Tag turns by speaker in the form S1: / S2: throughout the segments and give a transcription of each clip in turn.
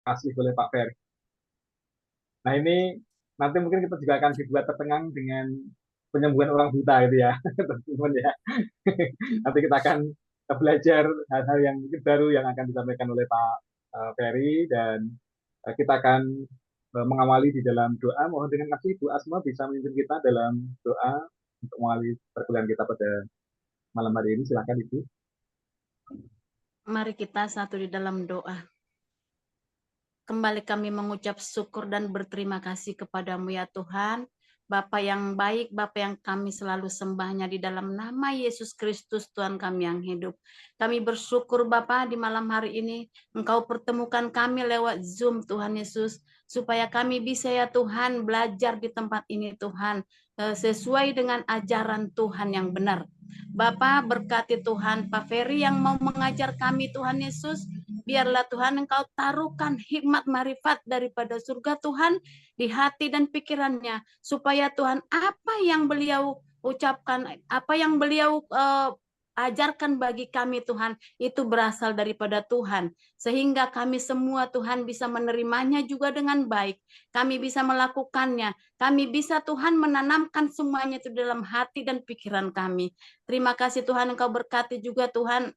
S1: kasih oleh Pak Ferry. Nah ini nanti mungkin kita juga akan dibuat tercengang dengan penyembuhan orang buta itu ya, teman-teman ya. Nanti kita akan belajar hal-hal yang mungkin baru yang akan disampaikan oleh Pak Ferry, dan kita akan mengawali di dalam doa. Mohon dengan kasih Bu Asma bisa memimpin kita dalam doa untuk mengawali perkuliahan kita pada malam hari ini. Silakan Ibu.
S2: Mari kita satu di dalam doa. Kembali kami mengucap syukur dan berterima kasih kepadamu ya Tuhan. Bapa yang baik, Bapa yang kami selalu sembahnya di dalam nama Yesus Kristus Tuhan kami yang hidup. Kami bersyukur Bapa di malam hari ini Engkau pertemukan kami lewat Zoom Tuhan Yesus. Supaya kami bisa ya Tuhan belajar di tempat ini Tuhan. Sesuai dengan ajaran Tuhan yang benar. Bapa berkati Tuhan Pak Ferry yang mau mengajar kami Tuhan Yesus. Biarlah Tuhan Engkau taruhkan hikmat marifat daripada surga Tuhan di hati dan pikirannya. Supaya Tuhan apa yang beliau ucapkan, apa yang beliau ajarkan bagi kami Tuhan, itu berasal daripada Tuhan. Sehingga kami semua Tuhan bisa menerimanya juga dengan baik. Kami bisa melakukannya. Kami bisa Tuhan menanamkan semuanya itu dalam hati dan pikiran kami. Terima kasih Tuhan Engkau berkati juga Tuhan.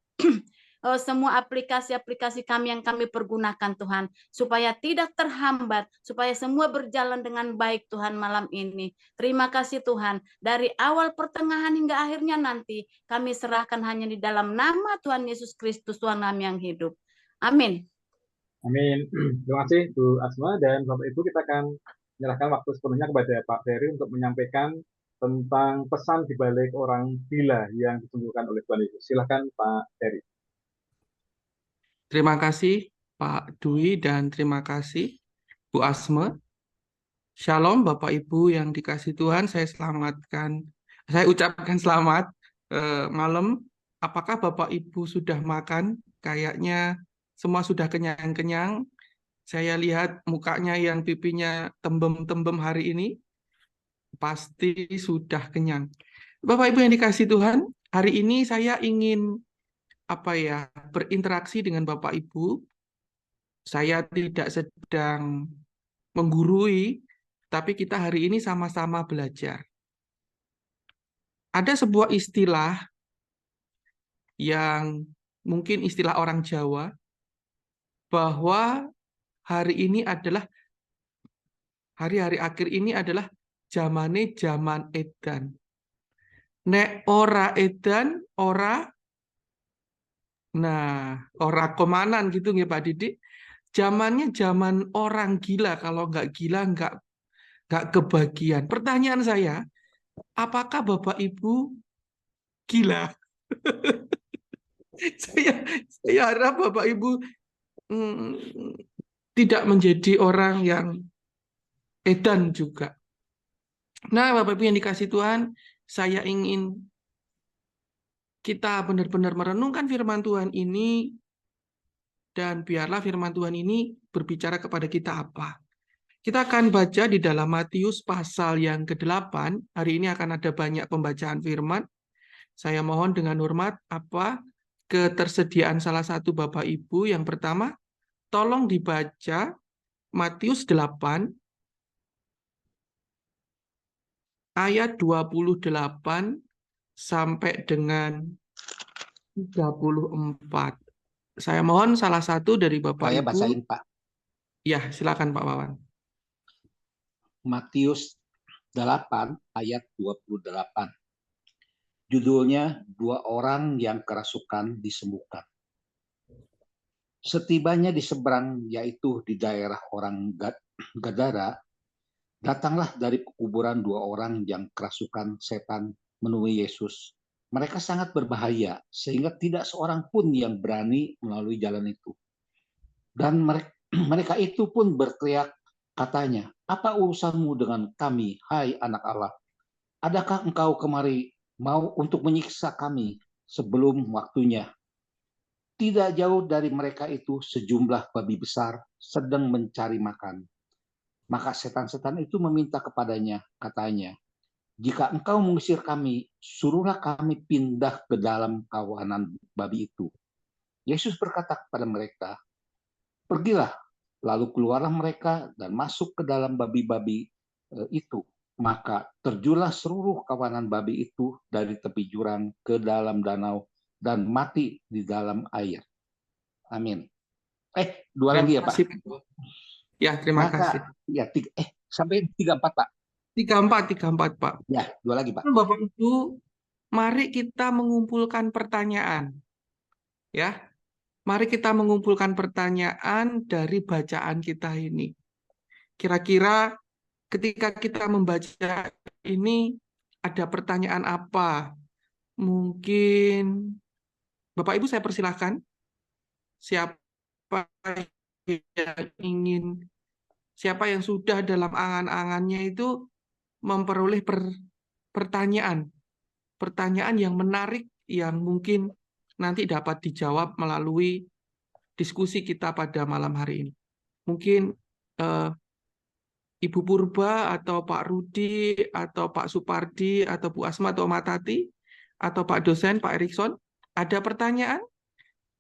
S2: Semua aplikasi-aplikasi kami yang kami pergunakan Tuhan, supaya tidak terhambat, supaya semua berjalan dengan baik Tuhan malam ini. Terima kasih Tuhan, dari awal pertengahan hingga akhirnya nanti, kami serahkan hanya di dalam nama Tuhan Yesus Kristus Tuhan kami yang hidup. Amin.
S1: Amin. Terima kasih Bu Asma, dan Bapak Ibu kita akan menyerahkan waktu sepenuhnya kepada Pak Ferry untuk menyampaikan tentang pesan di balik orang gila yang disembuhkan oleh Tuhan Yesus. Silakan Pak Ferry.
S3: Terima kasih Pak Dwi dan terima kasih Bu Asma. Shalom Bapak Ibu yang dikasih Tuhan, saya ucapkan selamat malam. Apakah Bapak Ibu sudah makan? Kayaknya semua sudah kenyang-kenyang. Saya lihat mukanya yang pipinya tembem-tembem hari ini, pasti sudah kenyang. Bapak Ibu yang dikasih Tuhan, hari ini saya ingin berinteraksi dengan Bapak Ibu. Saya tidak sedang menggurui, tapi kita hari ini sama-sama belajar. Ada sebuah istilah yang mungkin istilah orang Jawa, bahwa hari-hari akhir ini adalah zamane zaman edan. Nek ora edan, ora komanan gitu nggih Pak Didik. Zamannya zaman orang gila, kalau nggak gila nggak kebagian. Pertanyaan saya, apakah Bapak Ibu gila? saya harap Bapak Ibu tidak menjadi orang yang edan juga. Nah, Bapak Ibu yang dikasih Tuhan, saya ingin kita benar-benar merenungkan firman Tuhan ini, dan biarlah firman Tuhan ini berbicara kepada kita apa. Kita akan baca di dalam Matius pasal yang ke-8. Hari ini akan ada banyak pembacaan firman. Saya mohon dengan hormat ketersediaan salah satu Bapak Ibu. Yang pertama, tolong dibaca Matius 8 ayat 28 sampai dengan 34. Saya mohon salah satu dari Bapak
S4: Saya
S3: Ibu.
S4: bacain, Pak.
S3: Ya, silakan Pak Wawan.
S4: Matius 8 ayat 28. Judulnya, dua orang yang kerasukan disembuhkan. Setibanya di seberang, yaitu di daerah orang Gadara, datanglah dari kuburan dua orang yang kerasukan setan menemui Yesus. Mereka sangat berbahaya, sehingga tidak seorang pun yang berani melalui jalan itu. Dan mereka itu pun berteriak, katanya, "Apa urusanmu dengan kami, hai anak Allah? Adakah engkau kemari mau untuk menyiksa kami sebelum waktunya?" Tidak jauh dari mereka itu sejumlah babi besar sedang mencari makan. Maka setan-setan itu meminta kepadanya, katanya, "Jika engkau mengusir kami, suruhlah kami pindah ke dalam kawanan babi itu." Yesus berkata kepada mereka, "Pergilah Lalu keluarlah mereka dan masuk ke dalam babi-babi itu. Maka terjunlah seluruh kawanan babi itu dari tepi jurang ke dalam danau dan mati di dalam air. Amin. Dua
S3: Terima
S4: lagi ya Pak.
S3: kasih. Ya, terima kasih.
S4: Maka ya sampai 34 Pak.
S3: 34 Pak.
S4: Ya, dua lagi Pak.
S3: Bapak Ibu, mari kita mengumpulkan pertanyaan. Ya, mari kita mengumpulkan pertanyaan dari bacaan kita ini. Kira-kira ketika kita membaca ini ada pertanyaan apa? Mungkin Bapak Ibu saya persilahkan. Siapa siapa yang sudah dalam angan-angannya itu memperoleh pertanyaan yang menarik yang mungkin nanti dapat dijawab melalui diskusi kita pada malam hari ini. Mungkin Ibu Purba atau Pak Rudi atau Pak Supardi atau Bu Asma atau Matati atau Pak dosen Pak Erikson, ada pertanyaan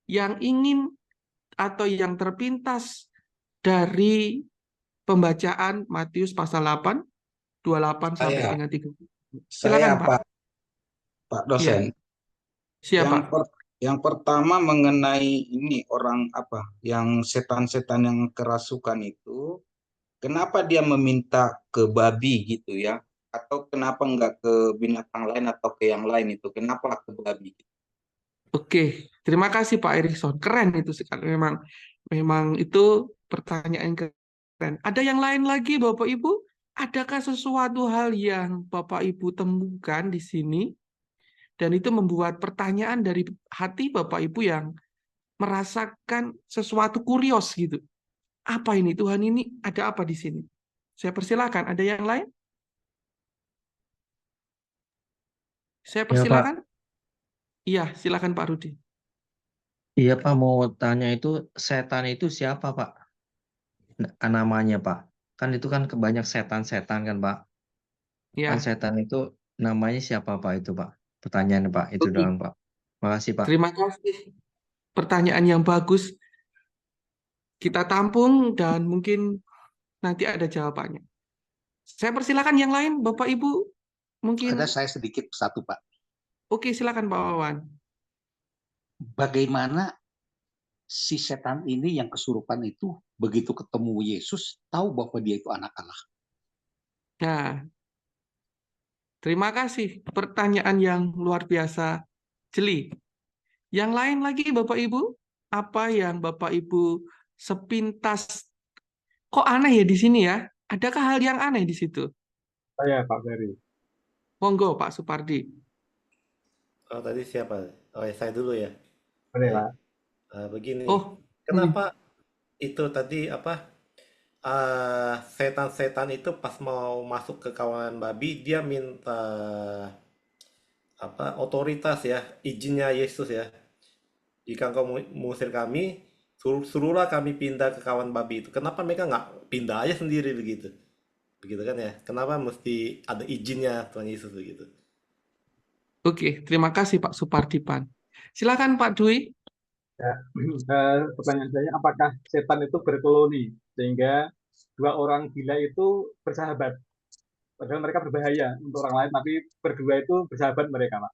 S3: yang ingin atau yang terpintas dari pembacaan Matius pasal 8, 28 sampai dengan 30. Silakan Pak.
S5: Pak dosen.
S3: Ya. Siapa?
S5: Yang pertama mengenai ini orang yang setan-setan yang kerasukan itu, kenapa dia meminta ke babi gitu ya? Atau kenapa enggak ke binatang lain atau ke yang lain itu? Kenapa ke babi?
S3: Oke, terima kasih Pak Erikson. Keren itu sekali. Memang itu pertanyaan keren. Ada yang lain lagi Bapak Ibu? Adakah sesuatu hal yang Bapak Ibu temukan di sini dan itu membuat pertanyaan dari hati Bapak Ibu yang merasakan sesuatu kurios gitu? Apa ini Tuhan ini? Ada apa di sini? Saya persilakan. Ada yang lain? Saya persilakan. Iya, silakan Pak Rudi.
S6: Iya Pak, mau tanya itu setan itu siapa Pak? Namanya Pak. Kan itu kan banyak setan-setan kan Pak.
S3: Ya.
S6: Kan setan itu namanya siapa Pak itu Pak? Pertanyaan Pak, itu doang Pak. Makasih Pak.
S3: Terima kasih. Pertanyaan yang bagus. Kita tampung dan mungkin nanti ada jawabannya. Saya persilakan yang lain, Bapak Ibu. Mungkin.
S4: Ada saya sedikit satu Pak.
S3: Oke, silakan Pak Wawan.
S4: Bagaimana si setan ini yang kesurupan itu begitu ketemu Yesus tahu bahwa dia itu anak Allah?
S3: Nah, terima kasih. Pertanyaan yang luar biasa jeli. Yang lain lagi Bapak Ibu, apa yang Bapak Ibu sepintas kok aneh ya di sini ya? Adakah hal yang aneh di situ?
S1: Saya Pak Ferry.
S3: Monggo Pak Supardi.
S7: Oh, tadi siapa? Oh, ya, saya dulu ya.
S1: Boleh Pak.
S7: Begini.
S3: Oh,
S7: Kenapa itu tadi setan-setan itu pas mau masuk ke kawanan babi dia minta otoritas ya, izinnya Yesus ya. Jika engkau mengusir kami, suruhlah kami pindah ke kawanan babi itu. Kenapa mereka nggak pindah aja sendiri begitu? Begitu kan ya? Kenapa mesti ada izinnya Tuhan Yesus begitu?
S3: Oke, terima kasih Pak Supardipan. Silakan Pak Dwi.
S1: Ya, pertanyaan saya, apakah setan itu berkoloni sehingga dua orang gila itu bersahabat? Padahal mereka berbahaya untuk orang lain, tapi berdua itu bersahabat mereka, Pak.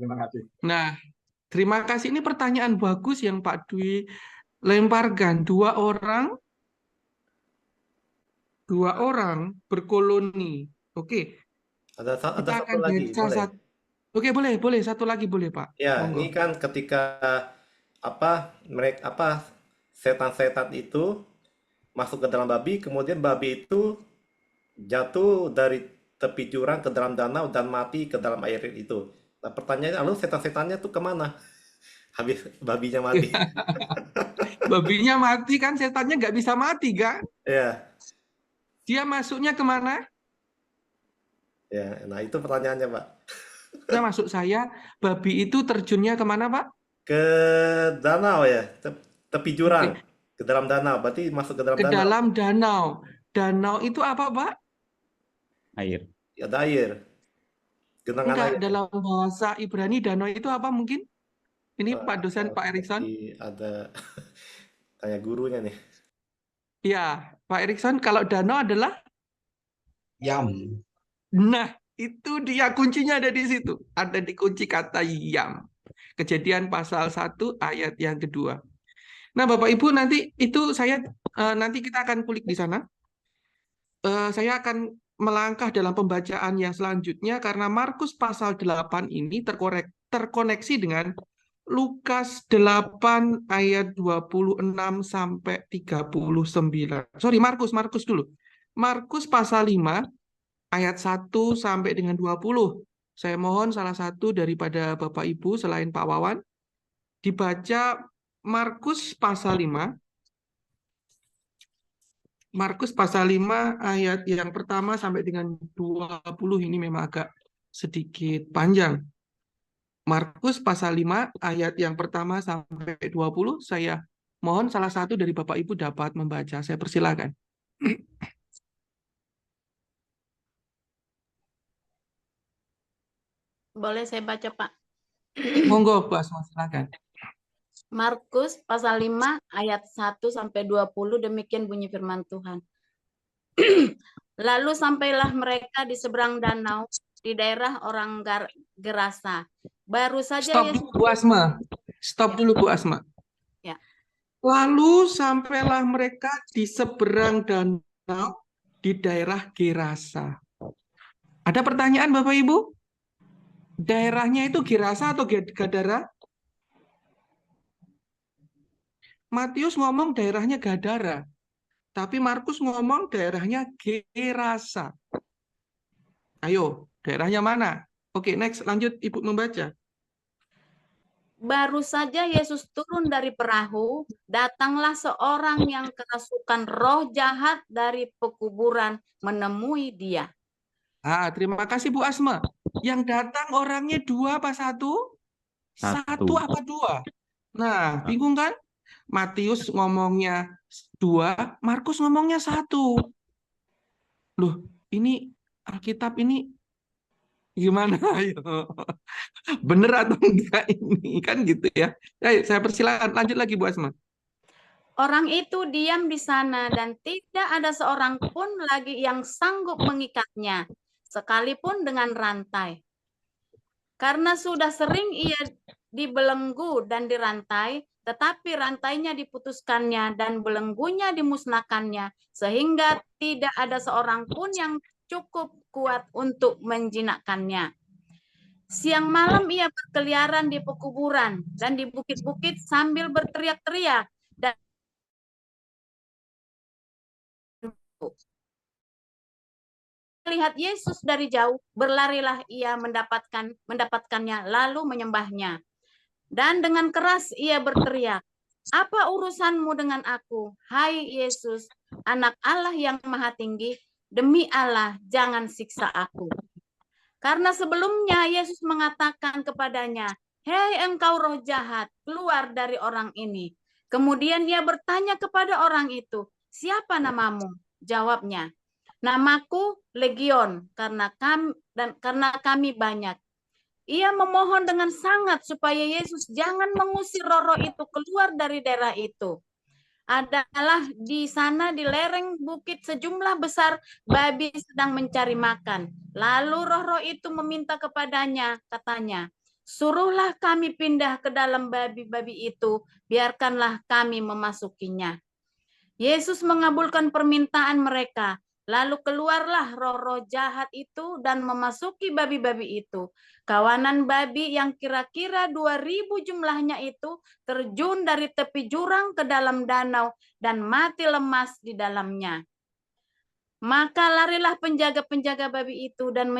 S1: Terima kasih.
S3: Nah, terima kasih. Ini pertanyaan bagus yang Pak Dwi lemparkan. Dua orang berkoloni. Oke.
S7: Ada
S3: Kita
S7: satu
S3: akan
S7: lagi,
S3: baca
S7: boleh?
S3: Oke, boleh. Satu lagi boleh, Pak.
S7: Ya,
S3: Monggo.
S7: ini kan ketika setan-setan itu masuk ke dalam babi, kemudian babi itu jatuh dari tepi jurang ke dalam danau dan mati ke dalam air itu. Nah, pertanyaannya, lalu setan-setannya tuh kemana? Habis babinya mati.
S3: Babinya mati kan, setannya nggak bisa mati kan?
S7: Ya,
S3: Dia masuknya kemana?
S7: ya. Nah itu pertanyaannya, Pak.
S3: Nah, maksud saya, babi itu terjunnya kemana, Pak?
S7: Ke danau ya, tepi jurang.
S3: Oke.
S7: Ke dalam danau, berarti masuk ke dalam
S3: Ke
S7: danau.
S3: dalam danau. Danau itu apa, Pak?
S6: Air.
S7: Ada air. Genangan
S3: Enggak,
S7: air.
S3: dalam bahasa Ibrani danau itu apa mungkin? Ini Pak dosen Pak Erikson.
S7: Ada tanya gurunya nih.
S3: Ya, Pak Erikson, kalau danau adalah?
S5: Yam.
S3: Nah, itu dia kuncinya ada di situ. Ada di kunci kata yam. Kejadian pasal 1 ayat yang kedua. Nah, Bapak Ibu, nanti itu nanti kita akan kulik di sana. Saya akan melangkah dalam pembacaan yang selanjutnya karena Markus pasal 8 ini terkoneksi dengan Lukas 8 ayat 26 sampai 39. Sorry, Markus dulu. Markus pasal 5 ayat 1 sampai dengan 20. Saya mohon salah satu daripada Bapak Ibu selain Pak Wawan dibaca Markus pasal 5. Markus pasal 5 ayat yang pertama sampai dengan 20 ini memang agak sedikit panjang. Markus pasal 5 ayat yang pertama sampai 20, saya mohon salah satu dari Bapak Ibu dapat membaca. Saya persilakan.
S2: Boleh saya baca, Pak?
S3: Monggo, Pak Asma, silakan.
S2: Markus pasal 5 ayat 1 sampai 20, demikian bunyi firman Tuhan. Lalu sampailah mereka di seberang danau di daerah orang Gerasa. Baru saja
S3: Stop dulu, Bu Asma. Stop dulu, Bu Asma.
S2: Ya.
S3: Lalu sampailah mereka di seberang danau di daerah Gerasa. Ada pertanyaan Bapak Ibu? Daerahnya itu Gerasa atau Gadara? Matius ngomong daerahnya Gadara. Tapi Markus ngomong daerahnya Gerasa. Ayo, daerahnya mana? Oke, next. Lanjut, Ibu membaca.
S2: Baru saja Yesus turun dari perahu, datanglah seorang yang kerasukan roh jahat dari pekuburan menemui dia.
S3: Terima kasih Bu Asma. Yang datang orangnya 2 apa 1? 1 apa 2? Nah, bingung kan? Matius ngomongnya 2, Markus ngomongnya 1. Loh, ini Alkitab ini gimana? Ayo. Bener atau enggak ini? Kan gitu ya. Ayo, saya persilakan. Lanjut lagi Bu Asma.
S2: Orang itu diam di sana dan tidak ada seorang pun lagi yang sanggup mengikatnya, sekalipun dengan rantai. Karena sudah sering ia dibelenggu dan dirantai, tetapi rantainya diputuskannya dan belenggunya dimusnahkannya, sehingga tidak ada seorang pun yang cukup kuat untuk menjinakkannya. Siang malam ia berkeliaran di pekuburan dan di bukit-bukit sambil berteriak-teriak. Dan melihat Yesus dari jauh, berlarilah ia mendapatkannya, lalu menyembahnya. Dan dengan keras ia berteriak, "Apa urusanmu dengan aku, hai Yesus, Anak Allah yang Maha Tinggi? Demi Allah, jangan siksa aku." Karena sebelumnya Yesus mengatakan kepadanya, "Hei engkau roh jahat, keluar dari orang ini." Kemudian ia bertanya kepada orang itu, "Siapa namamu?" Jawabnya, "Namaku Legion, karena kami banyak." Ia memohon dengan sangat supaya Yesus jangan mengusir roh-roh itu keluar dari daerah itu. Adalah di sana di lereng bukit sejumlah besar babi sedang mencari makan. Lalu roh-roh itu meminta kepadanya, katanya, "Suruhlah kami pindah ke dalam babi-babi itu, biarkanlah kami memasukinya." Yesus mengabulkan permintaan mereka. Lalu keluarlah roh-roh jahat itu dan memasuki babi-babi itu. Kawanan babi yang kira-kira 2.000 jumlahnya itu terjun dari tepi jurang ke dalam danau dan mati lemas di dalamnya. Maka larilah penjaga-penjaga babi itu dan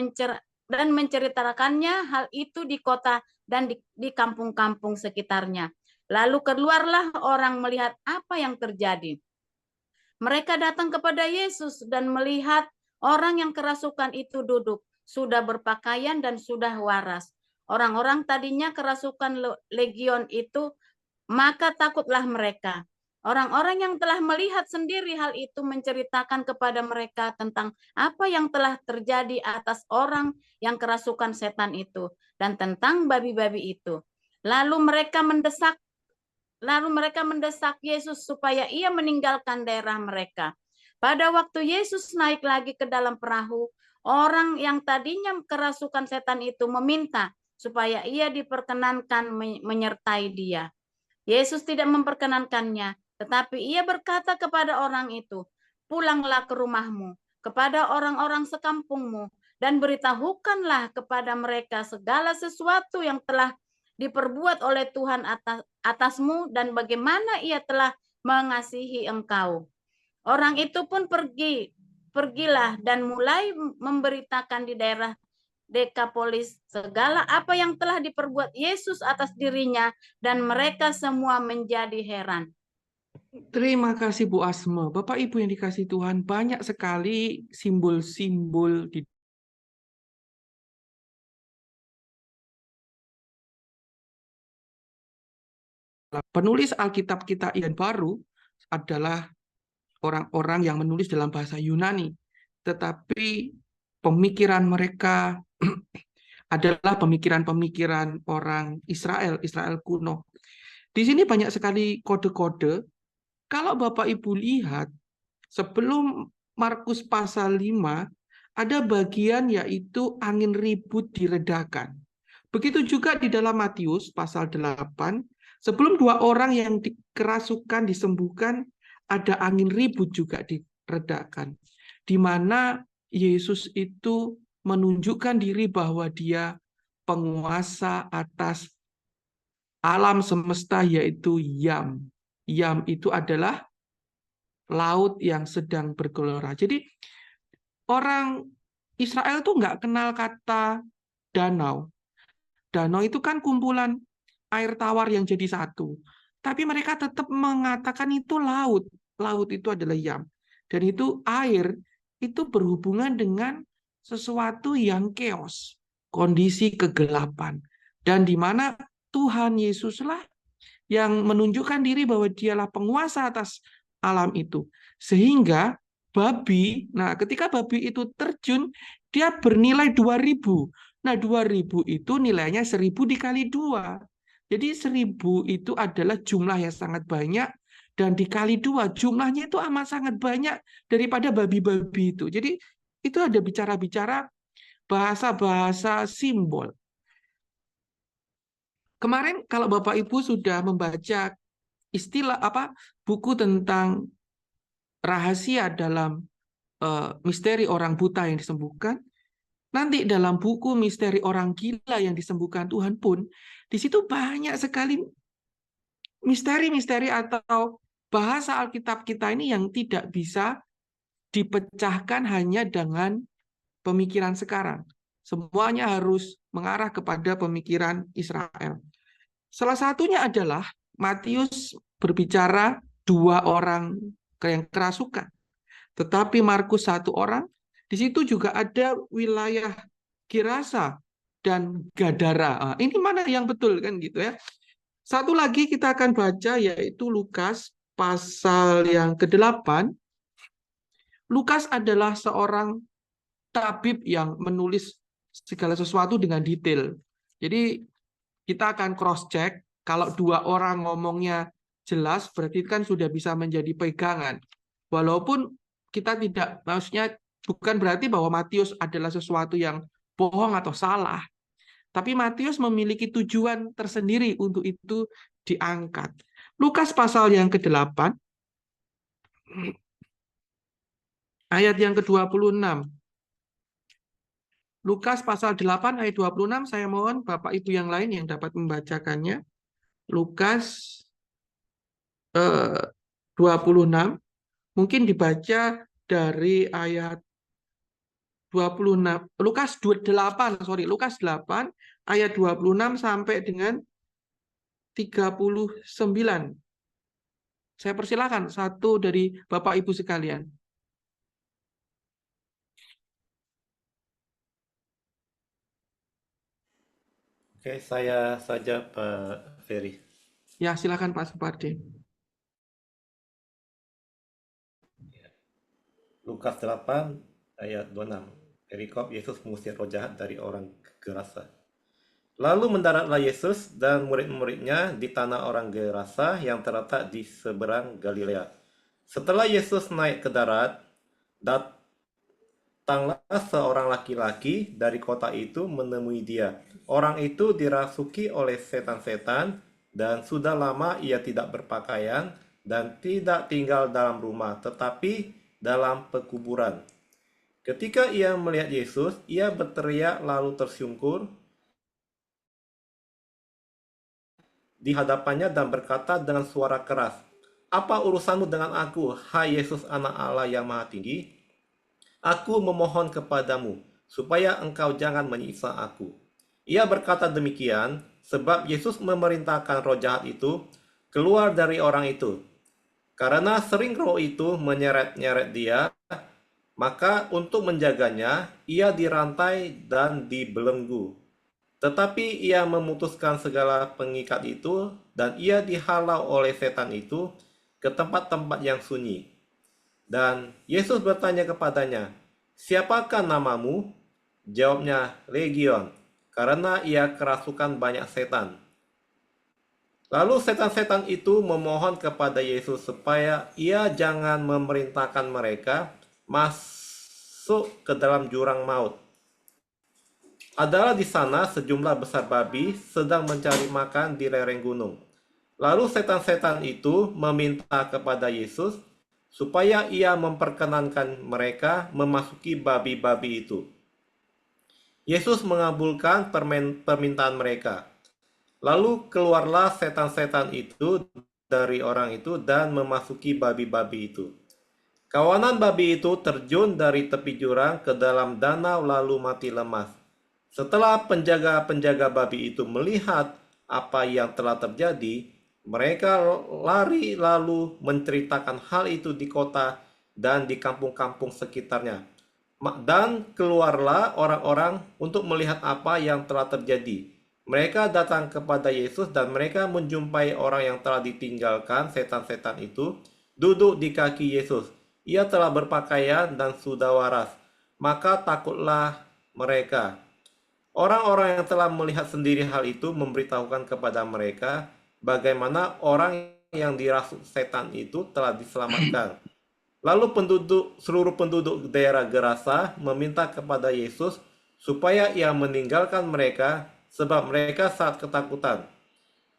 S2: menceritakannya hal itu di kota dan di kampung-kampung sekitarnya. Lalu keluarlah orang melihat apa yang terjadi. Mereka datang kepada Yesus dan melihat orang yang kerasukan itu duduk, sudah berpakaian dan sudah waras. Orang-orang tadinya kerasukan legion itu, maka takutlah mereka. Orang-orang yang telah melihat sendiri hal itu menceritakan kepada mereka tentang apa yang telah terjadi atas orang yang kerasukan setan itu dan tentang babi-babi itu. Lalu mereka mendesak Lalu mereka mendesak Yesus supaya ia meninggalkan daerah mereka. Pada waktu Yesus naik lagi ke dalam perahu, orang yang tadinya kerasukan setan itu meminta supaya ia diperkenankan menyertai dia. Yesus tidak memperkenankannya, tetapi ia berkata kepada orang itu, "Pulanglah ke rumahmu, kepada orang-orang sekampungmu, dan beritahukanlah kepada mereka segala sesuatu yang telah diperbuat oleh Tuhan atasmu dan bagaimana ia telah mengasihi engkau." Orang itu pun pergilah dan mulai memberitakan di daerah Dekapolis segala apa yang telah diperbuat Yesus atas dirinya, dan mereka semua menjadi heran.
S3: Terima kasih Bu Asma. Bapak Ibu yang dikasih Tuhan, banyak sekali simbol-simbol di penulis Alkitab kita yang baru adalah orang-orang yang menulis dalam bahasa Yunani. Tetapi pemikiran mereka adalah pemikiran-pemikiran orang Israel, Israel kuno. Di sini banyak sekali kode-kode. Kalau Bapak Ibu lihat, sebelum Markus pasal 5, ada bagian yaitu angin ribut diredakan. Begitu juga di dalam Matius pasal 8, sebelum 2 orang yang kerasukan disembuhkan, ada angin ribut juga diredakan. Di mana Yesus itu menunjukkan diri bahwa dia penguasa atas alam semesta, yaitu Yam. Yam itu adalah laut yang sedang bergelora. Jadi orang Israel tuh nggak kenal kata danau. Danau itu kan kumpulan air tawar yang jadi satu. Tapi mereka tetap mengatakan itu laut. Laut itu adalah Yam. Dan itu air itu berhubungan dengan sesuatu yang chaos. Kondisi kegelapan. Dan di mana Tuhan Yesuslah yang menunjukkan diri bahwa dialah penguasa atas alam itu. Sehingga babi, nah ketika babi itu terjun, dia bernilai 2000. Nah 2000 itu nilainya 1000 dikali 2. Jadi 1000 itu adalah jumlah yang sangat banyak, dan dikali 2 jumlahnya itu amat sangat banyak daripada babi-babi itu. Jadi itu ada bicara-bicara bahasa-bahasa simbol. Kemarin kalau Bapak Ibu sudah membaca istilah buku tentang rahasia dalam misteri orang buta yang disembuhkan, nanti dalam buku misteri orang gila yang disembuhkan Tuhan pun, di situ banyak sekali misteri-misteri atau bahasa Alkitab kita ini yang tidak bisa dipecahkan hanya dengan pemikiran sekarang. Semuanya harus mengarah kepada pemikiran Israel. Salah satunya adalah Matius berbicara 2 orang yang kerasukan. Tetapi Markus 1 orang, di situ juga ada wilayah Gerasa dan Gadara. Ini mana yang betul kan gitu ya. Satu lagi kita akan baca yaitu Lukas pasal yang ke-8. Lukas adalah seorang tabib yang menulis segala sesuatu dengan detail. Jadi kita akan cross check. Kalau 2 orang ngomongnya jelas, berarti kan sudah bisa menjadi pegangan. Walaupun kita tidak, maksudnya bukan berarti bahwa Matius adalah sesuatu yang bohong atau salah. Tapi Matius memiliki tujuan tersendiri untuk itu diangkat. Lukas pasal yang ke-8, ayat yang ke-26. Lukas pasal 8 ayat 26, saya mohon Bapak Ibu yang lain yang dapat membacakannya. Lukas 26, mungkin dibaca dari ayat 26, Lukas 8 ayat 26 sampai dengan 39. Saya persilakan satu dari Bapak Ibu sekalian.
S7: Oke, saya saja Pak Ferry.
S3: Ya, silakan Pak Supardi.
S7: Lukas 8 ayat 26. Perikop Yesus mengusir roh jahat dari orang Gerasa. Lalu mendaratlah Yesus dan murid-muridnya di tanah orang Gerasa yang terletak di seberang Galilea. Setelah Yesus naik ke darat, datanglah seorang laki-laki dari kota itu menemui dia. Orang itu dirasuki oleh setan-setan dan sudah lama ia tidak berpakaian dan tidak tinggal dalam rumah, tetapi dalam pekuburan. Ketika ia melihat Yesus, ia berteriak lalu tersungkur di hadapannya dan berkata dengan suara keras, "Apa urusanmu dengan aku, hai Yesus anak Allah yang maha tinggi? Aku memohon kepadamu, supaya engkau jangan menyiksa aku." Ia berkata demikian, sebab Yesus memerintahkan roh jahat itu keluar dari orang itu. Karena sering roh itu menyeret-nyeret dia, maka untuk menjaganya, ia dirantai dan dibelenggu. Tetapi ia memutuskan segala pengikat itu, dan ia dihalau oleh setan itu ke tempat-tempat yang sunyi. Dan Yesus bertanya kepadanya, "Siapakah namamu?" Jawabnya, "Legion," karena ia kerasukan banyak setan. Lalu setan-setan itu memohon kepada Yesus supaya ia jangan memerintahkan mereka masuk ke dalam jurang maut. Adalah di sana sejumlah besar babi sedang mencari makan di lereng gunung. Lalu setan-setan itu meminta kepada Yesus supaya ia memperkenankan mereka memasuki babi-babi itu. Yesus mengabulkan permintaan mereka. Lalu keluarlah setan-setan itu dari orang itu dan memasuki babi-babi itu. Kawanan babi itu terjun dari tepi jurang ke dalam danau lalu mati lemas. Setelah penjaga-penjaga babi itu melihat apa yang telah terjadi, mereka lari lalu menceritakan hal itu di kota dan di kampung-kampung sekitarnya. Dan keluarlah orang-orang untuk melihat apa yang telah terjadi. Mereka datang kepada Yesus dan mereka menjumpai orang yang telah ditinggalkan setan-setan itu duduk di kaki Yesus. Ia telah berpakaian dan sudah waras. Maka takutlah mereka. Orang-orang yang telah melihat sendiri hal itu memberitahukan kepada mereka bagaimana orang yang dirasuk setan itu telah diselamatkan. Lalu seluruh penduduk daerah Gerasa meminta kepada Yesus supaya ia meninggalkan mereka sebab mereka sangat ketakutan.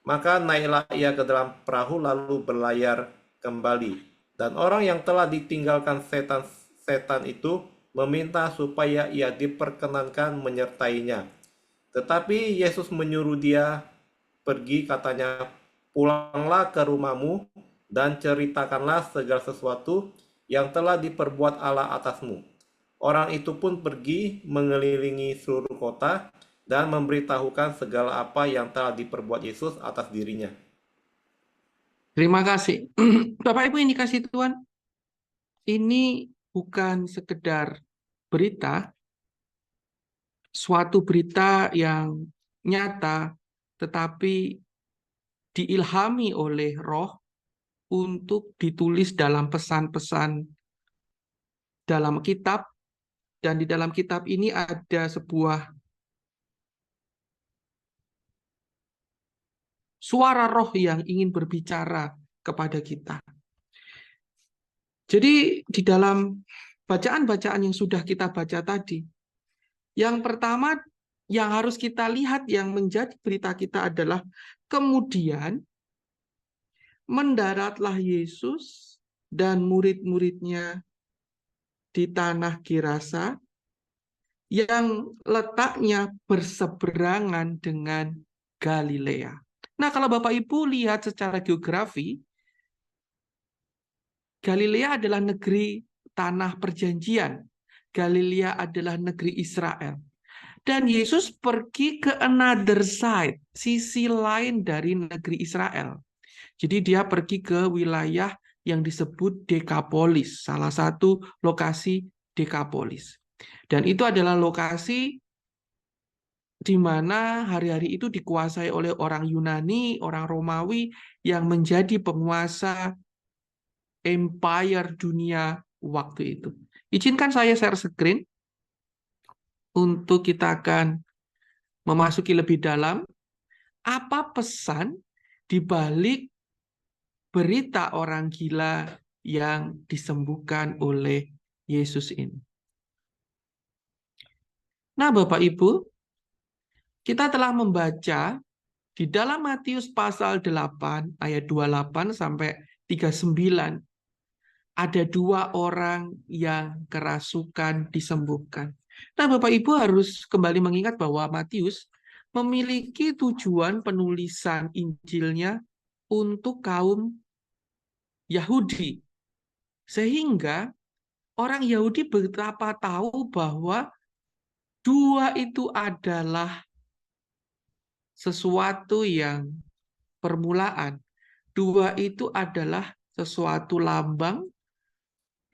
S7: Maka naiklah ia ke dalam perahu lalu berlayar kembali. Dan orang yang telah ditinggalkan setan itu meminta supaya ia diperkenankan menyertainya. Tetapi Yesus menyuruh dia pergi, katanya, "Pulanglah ke rumahmu dan ceritakanlah segala sesuatu yang telah diperbuat Allah atasmu." Orang itu pun pergi mengelilingi seluruh kota dan memberitahukan segala apa yang telah diperbuat Yesus atas dirinya.
S3: Terima kasih. Bapak Ibu yang dikasih Tuhan, ini bukan sekedar berita, suatu berita yang nyata, tetapi diilhami oleh Roh untuk ditulis dalam pesan-pesan dalam kitab, dan di dalam kitab ini ada sebuah suara Roh yang ingin berbicara kepada kita. Jadi di dalam bacaan-bacaan yang sudah kita baca tadi, yang pertama yang harus kita lihat yang menjadi berita kita adalah kemudian mendaratlah Yesus dan murid-muridnya di tanah Gerasa yang letaknya berseberangan dengan Galilea. Nah, kalau Bapak Ibu lihat secara geografi, Galilea adalah negeri tanah perjanjian. Galilea adalah negeri Israel. Dan Yesus pergi ke another side, sisi lain dari negeri Israel. Jadi dia pergi ke wilayah yang disebut Dekapolis, salah satu lokasi Dekapolis. Dan itu adalah lokasi di mana hari-hari itu dikuasai oleh orang Yunani, orang Romawi yang menjadi penguasa empire dunia waktu itu. Izinkan saya share screen untuk kita akan memasuki lebih dalam apa pesan di balik berita orang gila yang disembuhkan oleh Yesus ini. Nah, Bapak Ibu, kita telah membaca di dalam Matius pasal 8 ayat 28 sampai 39 ada 2 orang yang kerasukan disembuhkan. Nah, Bapak Ibu harus kembali mengingat bahwa Matius memiliki tujuan penulisan Injilnya untuk kaum Yahudi. Sehingga orang Yahudi betapa tahu bahwa 2 itu adalah sesuatu yang permulaan. 2 itu adalah sesuatu lambang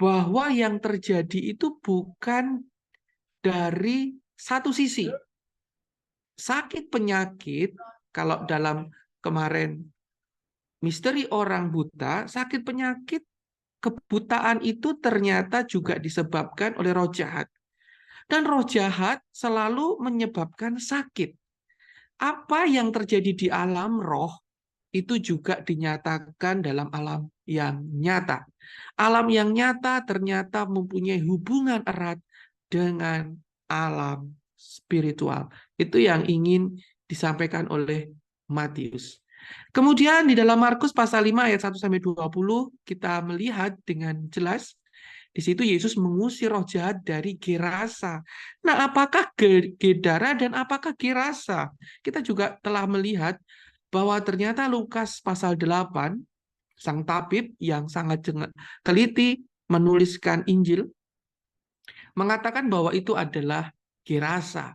S3: bahwa yang terjadi itu bukan dari satu sisi. Sakit penyakit, kalau dalam kemarin misteri orang buta, sakit penyakit kebutaan itu ternyata juga disebabkan oleh roh jahat. Dan roh jahat selalu menyebabkan sakit. Apa yang terjadi di alam roh itu juga dinyatakan dalam alam yang nyata. Alam yang nyata ternyata mempunyai hubungan erat dengan alam spiritual. Itu yang ingin disampaikan oleh Matius. Kemudian di dalam Markus pasal 5 ayat 1-20 kita melihat dengan jelas di situ Yesus mengusir roh jahat dari Gerasa. Nah, apakah Gedara dan apakah Gerasa? Kita juga telah melihat bahwa ternyata Lukas pasal 8, sang tabib yang sangat teliti menuliskan Injil, mengatakan bahwa itu adalah Gerasa.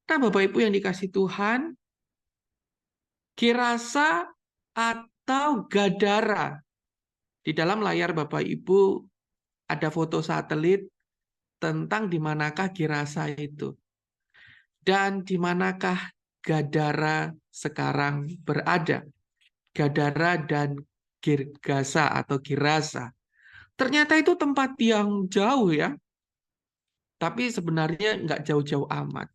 S3: Nah, Bapak Ibu yang dikasih Tuhan, Gerasa atau Gadara. Di dalam layar Bapak Ibu ada foto satelit tentang di manakah Gerasa itu. Dan di manakah Gadara sekarang berada. Gadara dan Gergasa atau Gerasa. Ternyata itu tempat yang jauh ya. Tapi sebenarnya nggak jauh-jauh amat.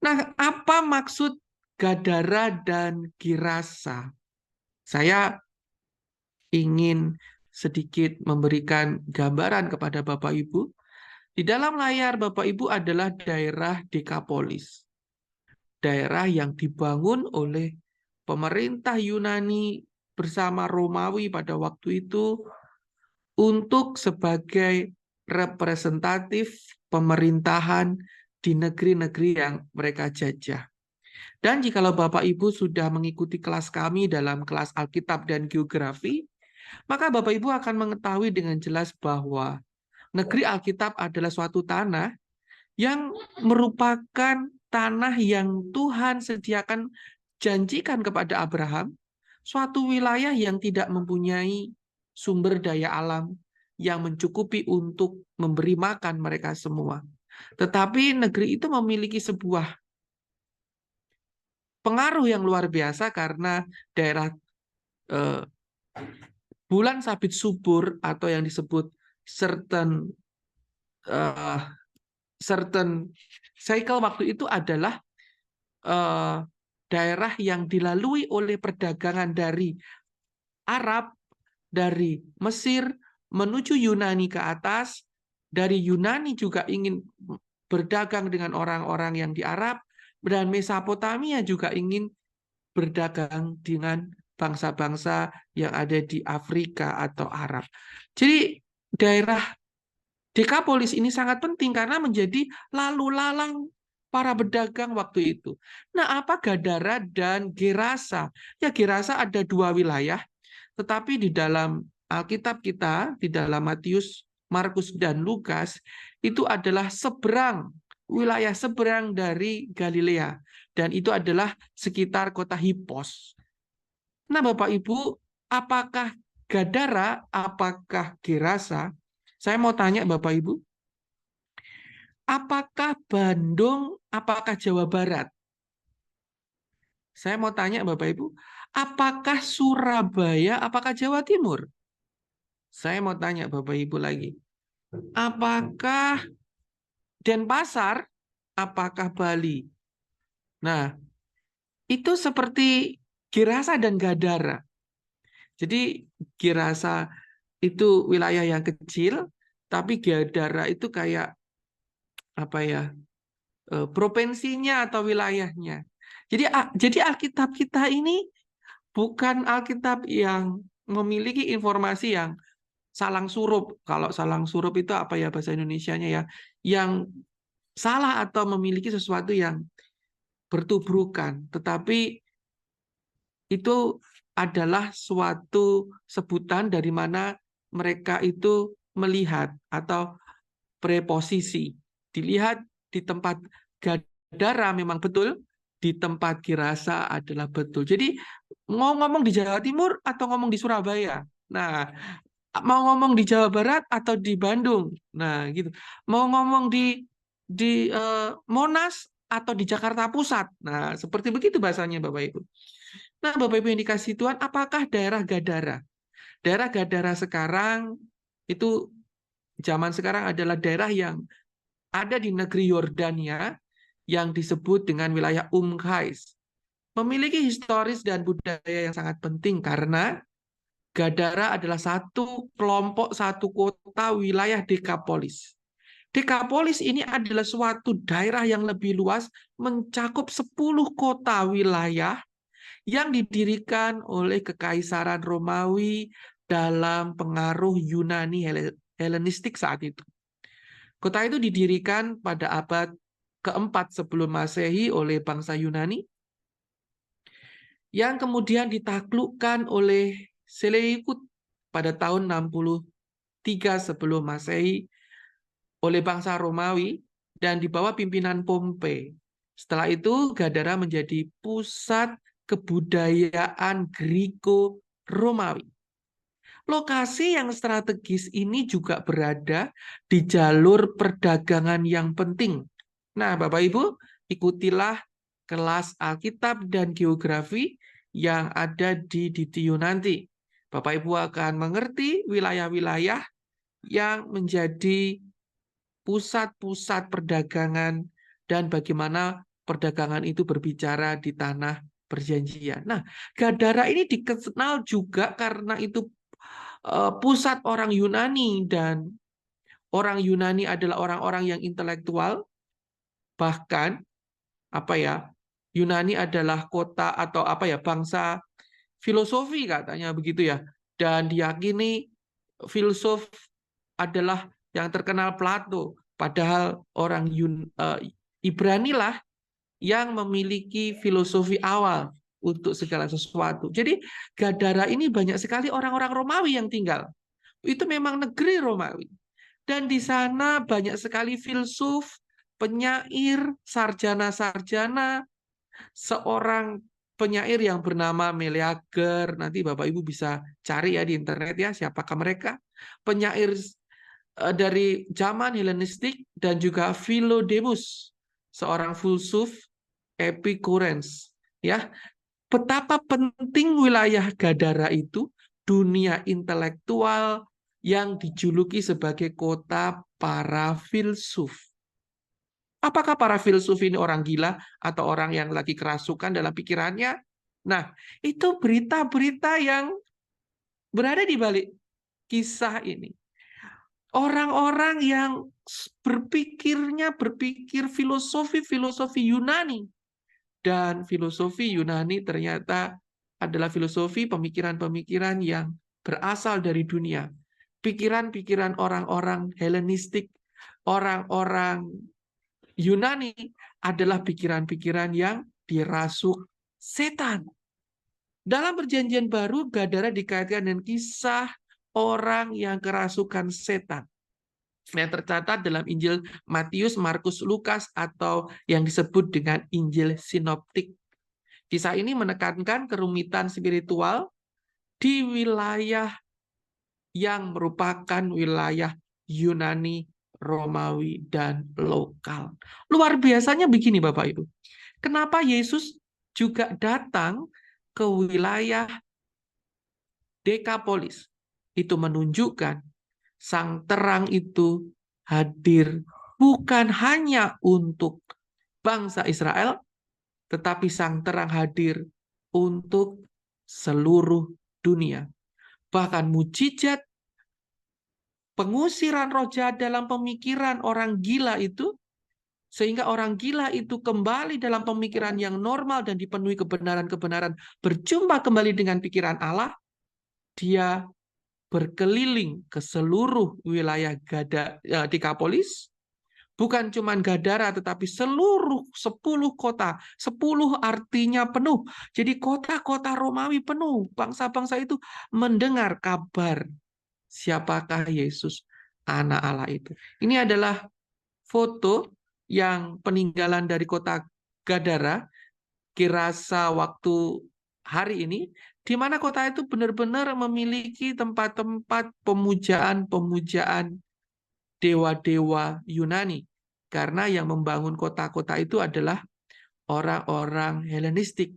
S3: Nah, apa maksud Gadara dan Gerasa? Saya ingin sedikit memberikan gambaran kepada Bapak Ibu. Di dalam layar Bapak Ibu adalah daerah Dekapolis. Daerah yang dibangun oleh pemerintah Yunani bersama Romawi pada waktu itu untuk sebagai representatif pemerintahan di negeri-negeri yang mereka jajah. Dan jikalau Bapak Ibu sudah mengikuti kelas kami dalam kelas Alkitab dan Geografi, maka Bapak Ibu akan mengetahui dengan jelas bahwa negeri Alkitab adalah suatu tanah yang merupakan tanah yang Tuhan sediakan janjikan kepada Abraham, suatu wilayah yang tidak mempunyai sumber daya alam yang mencukupi untuk memberi makan mereka semua. Tetapi negeri itu memiliki sebuah pengaruh yang luar biasa karena daerah bulan sabit subur atau yang disebut certain cycle waktu itu adalah daerah yang dilalui oleh perdagangan dari Arab, dari Mesir menuju Yunani ke atas, dari Yunani juga ingin berdagang dengan orang-orang yang di Arab, dan Mesopotamia juga ingin berdagang dengan bangsa-bangsa yang ada di Afrika atau Arab. Jadi daerah Dekapolis ini sangat penting karena menjadi lalu lalang para pedagang waktu itu. Nah, apa Gadara dan Gerasa? Ya, Gerasa ada 2 wilayah, tetapi di dalam Alkitab kita, di dalam Matius, Markus, dan Lukas, itu adalah seberang, wilayah seberang dari Galilea. Dan itu adalah sekitar kota Hippos. Nah, Bapak Ibu, apakah Gadara, apakah Gerasa? Saya mau tanya Bapak Ibu, apakah Bandung, apakah Jawa Barat? Saya mau tanya Bapak Ibu, apakah Surabaya, apakah Jawa Timur? Saya mau tanya Bapak Ibu lagi, apakah Denpasar, apakah Bali? Nah, itu seperti Gerasa dan Gadara. Jadi Gerasa itu wilayah yang kecil, tapi Gadara itu kayak apa ya, provinsinya atau wilayahnya. Jadi Alkitab kita ini bukan Alkitab yang memiliki informasi yang salang surup. Kalau salang surup itu apa ya bahasa Indonesianya ya? Yang salah atau memiliki sesuatu yang bertubrukan, tetapi itu adalah suatu sebutan dari mana mereka itu melihat atau preposisi. Dilihat di tempat Gadara memang betul, di tempat Gerasa adalah betul. Jadi mau ngomong di Jawa Timur atau ngomong di Surabaya. Nah, mau ngomong di Jawa Barat atau di Bandung. Nah, gitu. Mau ngomong di Monas atau di Jakarta Pusat. Nah, seperti begitu bahasanya Bapak Ibu. Nah, Bapak Ibu yang dikasih Tuhan, apakah daerah Gadara? Daerah Gadara sekarang itu zaman sekarang adalah daerah yang ada di negeri Yordania yang disebut dengan wilayah Qais. Memiliki historis dan budaya yang sangat penting karena Gadara adalah satu kelompok, satu kota wilayah Dekapolis. Dekapolis ini adalah suatu daerah yang lebih luas, mencakup 10 kota wilayah yang didirikan oleh Kekaisaran Romawi dalam pengaruh Yunani Helenistik saat itu. Kota itu didirikan pada abad keempat sebelum Masehi oleh bangsa Yunani, yang kemudian ditaklukkan oleh Seleukid pada tahun 63 sebelum Masehi oleh bangsa Romawi dan di bawah pimpinan Pompei. Setelah itu Gadara menjadi pusat kebudayaan Greko-Romawi. Lokasi yang strategis ini juga berada di jalur perdagangan yang penting. Nah, Bapak Ibu, ikutilah kelas Alkitab dan Geografi yang ada di DTU nanti. Bapak Ibu akan mengerti wilayah-wilayah yang menjadi pusat-pusat perdagangan dan bagaimana perdagangan itu berbicara di tanah perjanjian. Nah, Gadara ini dikenal juga karena itu pusat orang Yunani, dan orang Yunani adalah orang-orang yang intelektual. Bahkan apa ya, Yunani adalah kota atau apa ya, bangsa filosofi katanya begitu ya, dan diyakini filsuf adalah yang terkenal Plato, padahal orang Ibrani lah yang memiliki filosofi awal untuk segala sesuatu. Jadi Gadara ini banyak sekali orang-orang Romawi yang tinggal. Itu memang negeri Romawi. Dan di sana banyak sekali filsuf, penyair, sarjana-sarjana, seorang penyair yang bernama Meleager. Nanti Bapak Ibu bisa cari ya di internet ya siapakah mereka. Penyair dari zaman Helenistik, dan juga Philodemus, seorang filsuf Epikureans. Ya, betapa penting wilayah Gadara itu, dunia intelektual yang dijuluki sebagai kota para filsuf. Apakah para filsuf ini orang gila atau orang yang lagi kerasukan dalam pikirannya? Nah, itu berita-berita yang berada di balik kisah ini. Orang-orang yang berpikir filosofi Yunani. Dan filosofi Yunani ternyata adalah filosofi pemikiran-pemikiran yang berasal dari dunia. Pikiran-pikiran orang-orang Helenistik, orang-orang Yunani adalah pikiran-pikiran yang dirasuk setan. Dalam Perjanjian Baru, Gadara dikaitkan dengan kisah orang yang kerasukan setan yang tercatat dalam Injil Matius, Markus, Lukas, atau yang disebut dengan Injil Sinoptik. Kisah ini menekankan kerumitan spiritual di wilayah yang merupakan wilayah Yunani, Romawi, dan lokal. Luar biasanya begini Bapak Ibu. Kenapa Yesus juga datang ke wilayah Dekapolis? Itu menunjukkan Sang terang itu hadir bukan hanya untuk bangsa Israel, tetapi sang terang hadir untuk seluruh dunia. Bahkan mujizat pengusiran roh jahat dalam pemikiran orang gila itu, sehingga orang gila itu kembali dalam pemikiran yang normal dan dipenuhi kebenaran-kebenaran, berjumpa kembali dengan pikiran Allah, dia berkeliling ke seluruh wilayah Dekapolis, bukan cuma Gadara, tetapi seluruh 10 kota. 10 artinya penuh. Jadi kota-kota Romawi penuh. Bangsa-bangsa itu mendengar kabar siapakah Yesus, anak Allah itu. Ini adalah foto yang peninggalan dari kota Gadara, Gerasa waktu hari ini, di mana kota itu benar-benar memiliki tempat-tempat pemujaan-pemujaan dewa-dewa Yunani. Karena yang membangun kota-kota itu adalah orang-orang Helenistik.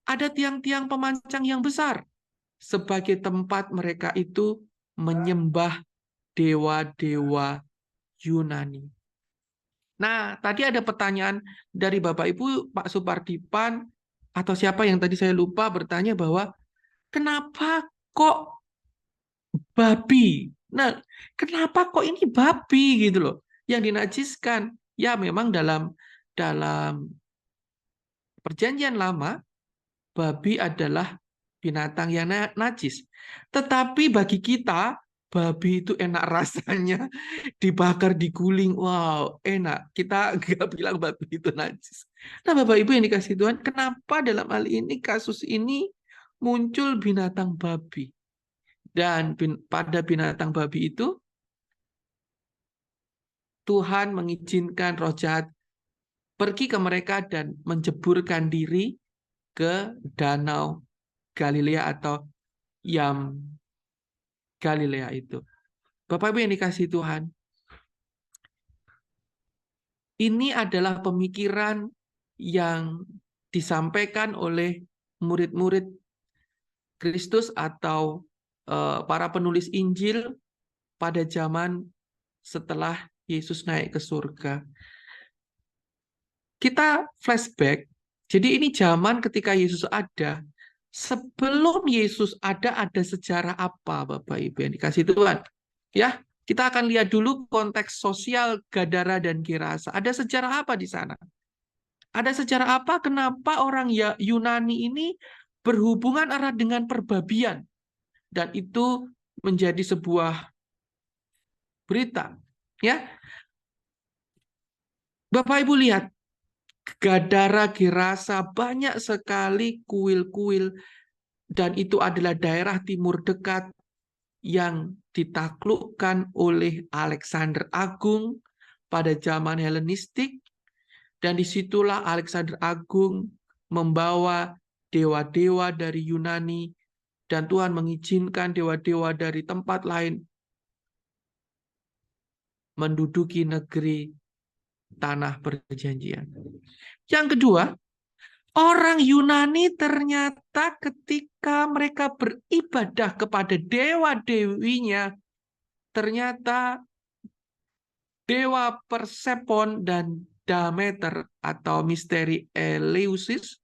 S3: Ada tiang-tiang pemancang yang besar sebagai tempat mereka itu menyembah dewa-dewa Yunani. Nah, tadi ada pertanyaan dari Bapak Ibu, Pak Supardipan, atau siapa yang tadi saya lupa bertanya bahwa kenapa kok babi? Nah, kenapa kok ini babi gitu loh? Yang dinajiskan. Ya memang dalam Perjanjian Lama, babi adalah binatang yang najis. Tetapi bagi kita, babi itu enak rasanya, dibakar, diguling, wow, enak. Kita nggak bilang babi itu najis. Nah, Bapak Ibu yang dikasih Tuhan, kenapa dalam hal ini, kasus ini muncul binatang babi? Dan pada binatang babi itu, Tuhan mengizinkan roh jahat pergi ke mereka dan menjeburkan diri ke danau Galilea atau Yam Galilea itu. Bapak Ibu yang dikasih Tuhan, ini adalah pemikiran yang disampaikan oleh murid-murid Kristus atau para penulis Injil pada zaman setelah Yesus naik ke surga. Kita flashback, jadi ini zaman ketika Yesus ada. Sebelum Yesus ada sejarah apa, Bapak Ibu yang dikasih Tuhan? Ya, kita akan lihat dulu konteks sosial Gadara dan Gerasa. Ada sejarah apa di sana? Ada sejarah apa kenapa orang Yunani ini berhubungan erat dengan perbabian? Dan itu menjadi sebuah berita. Ya, Bapak Ibu lihat, Gadara, Gerasa, banyak sekali kuil-kuil, dan itu adalah daerah timur dekat yang ditaklukkan oleh Alexander Agung pada zaman Helenistik, dan disitulah Alexander Agung membawa dewa-dewa dari Yunani, dan Tuhan mengizinkan dewa-dewa dari tempat lain menduduki negeri tanah perjanjian. Yang kedua, orang Yunani ternyata ketika mereka beribadah kepada dewa-dewinya, ternyata dewa Persepon dan Demeter atau misteri Eleusis,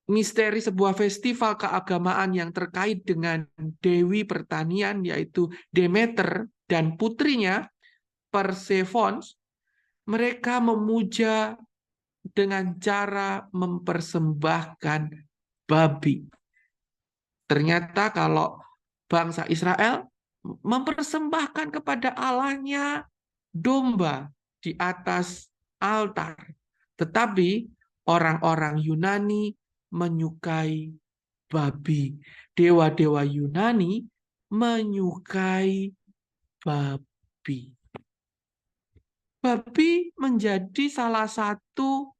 S3: misteri sebuah festival keagamaan yang terkait dengan dewi pertanian, yaitu Demeter dan putrinya Persephone, mereka memuja dengan cara mempersembahkan babi. Ternyata kalau bangsa Israel mempersembahkan kepada Allahnya domba di atas altar. Tetapi orang-orang Yunani menyukai babi. Dewa-dewa Yunani menyukai babi. Babi menjadi salah satu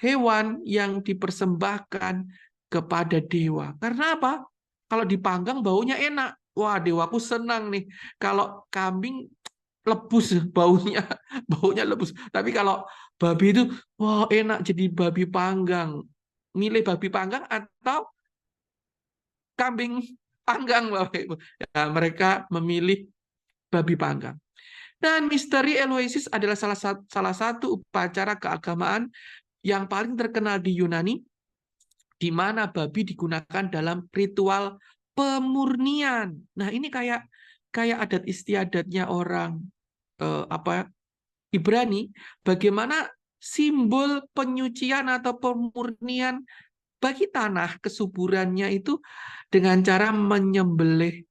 S3: hewan yang dipersembahkan kepada dewa. Karena apa? Kalau dipanggang baunya enak. Wah, dewaku senang nih. Kalau kambing lebus baunya, lebus. Tapi kalau babi itu, wah enak jadi babi panggang. Milih babi panggang atau kambing panggang, Bapak Ibu. Ya, mereka memilih babi panggang. Dan misteri Eleusis adalah salah satu upacara keagamaan yang paling terkenal di Yunani, di mana babi digunakan dalam ritual pemurnian. Nah, ini kayak adat istiadatnya orang Ibrani, bagaimana simbol penyucian atau pemurnian bagi tanah, kesuburannya itu dengan cara menyembelih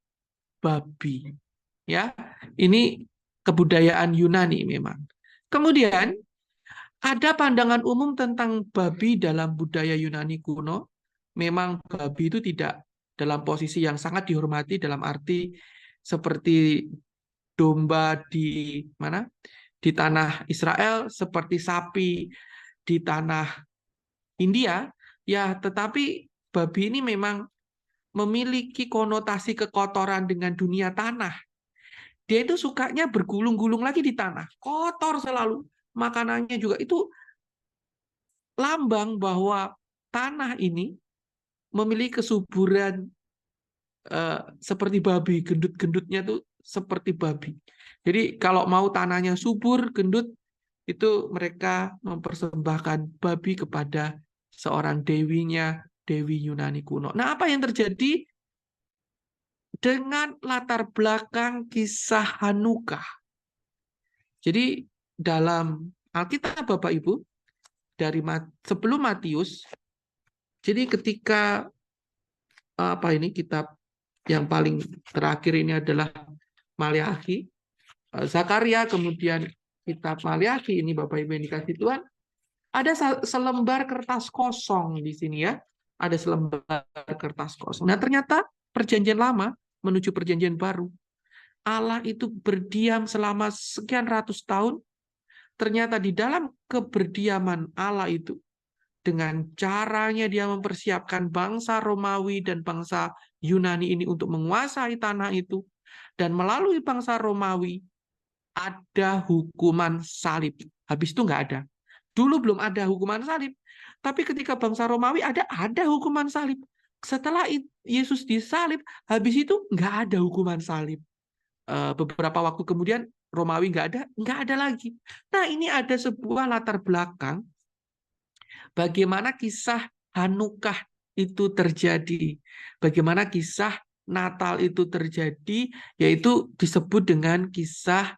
S3: babi. Ya, ini kebudayaan Yunani memang. Kemudian ada pandangan umum tentang babi dalam budaya Yunani kuno. Memang babi itu tidak dalam posisi yang sangat dihormati, dalam arti seperti domba di mana? Di tanah Israel, seperti sapi di tanah India, ya, tetapi babi ini memang memiliki konotasi kekotoran dengan dunia tanah. Dia itu sukanya bergulung-gulung lagi di tanah, kotor selalu. Makanannya juga itu lambang bahwa tanah ini memiliki kesuburan seperti babi, gendut-gendutnya tuh seperti babi. Jadi kalau mau tanahnya subur, gendut, itu mereka mempersembahkan babi kepada seorang dewinya, Dewi Yunani kuno. Nah, apa yang terjadi dengan latar belakang kisah Hanukkah? Jadi dalam Alkitab Bapak Ibu, dari sebelum Matius, jadi ketika kitab yang paling terakhir ini adalah Maleakhi, Zakaria, kemudian kitab Maleakhi ini Bapak Ibu yang dikasih Tuhan, ada selembar kertas kosong di sini ya, ada selembar kertas kosong. Nah, ternyata perjanjian lama menuju perjanjian baru, Allah itu berdiam selama sekian ratus tahun. Ternyata di dalam keberdiaman Allah itu, dengan caranya dia mempersiapkan bangsa Romawi dan bangsa Yunani ini untuk menguasai tanah itu. Dan melalui bangsa Romawi, ada hukuman salib. Habis itu nggak ada. Dulu belum ada hukuman salib. Tapi ketika bangsa Romawi ada hukuman salib. Setelah Yesus disalib, habis itu nggak ada hukuman salib. Beberapa waktu kemudian Romawi nggak ada lagi. Nah, ini ada sebuah latar belakang bagaimana kisah Hanukkah itu terjadi, bagaimana kisah Natal itu terjadi, yaitu disebut dengan kisah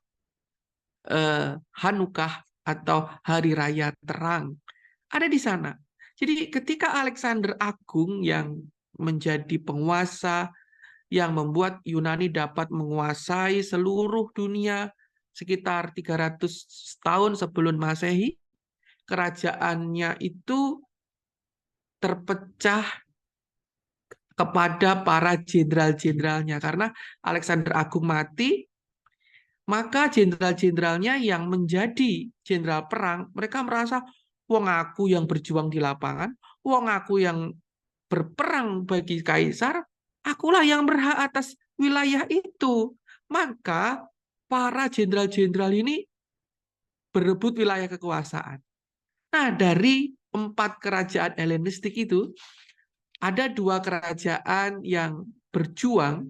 S3: Hanukkah atau Hari Raya Terang. Ada di sana. Jadi ketika Alexander Agung yang menjadi penguasa, yang membuat Yunani dapat menguasai seluruh dunia sekitar 300 tahun sebelum Masehi, kerajaannya itu terpecah kepada para jenderal-jenderalnya. Karena Alexander Agung mati, maka jenderal-jenderalnya yang menjadi jenderal perang, mereka merasa, wong aku yang berjuang di lapangan, wong aku yang berperang bagi kaisar, akulah yang berhak atas wilayah itu. Maka para jenderal-jenderal ini berebut wilayah kekuasaan. Nah, dari 4 kerajaan Helenistik itu, ada 2 kerajaan yang berjuang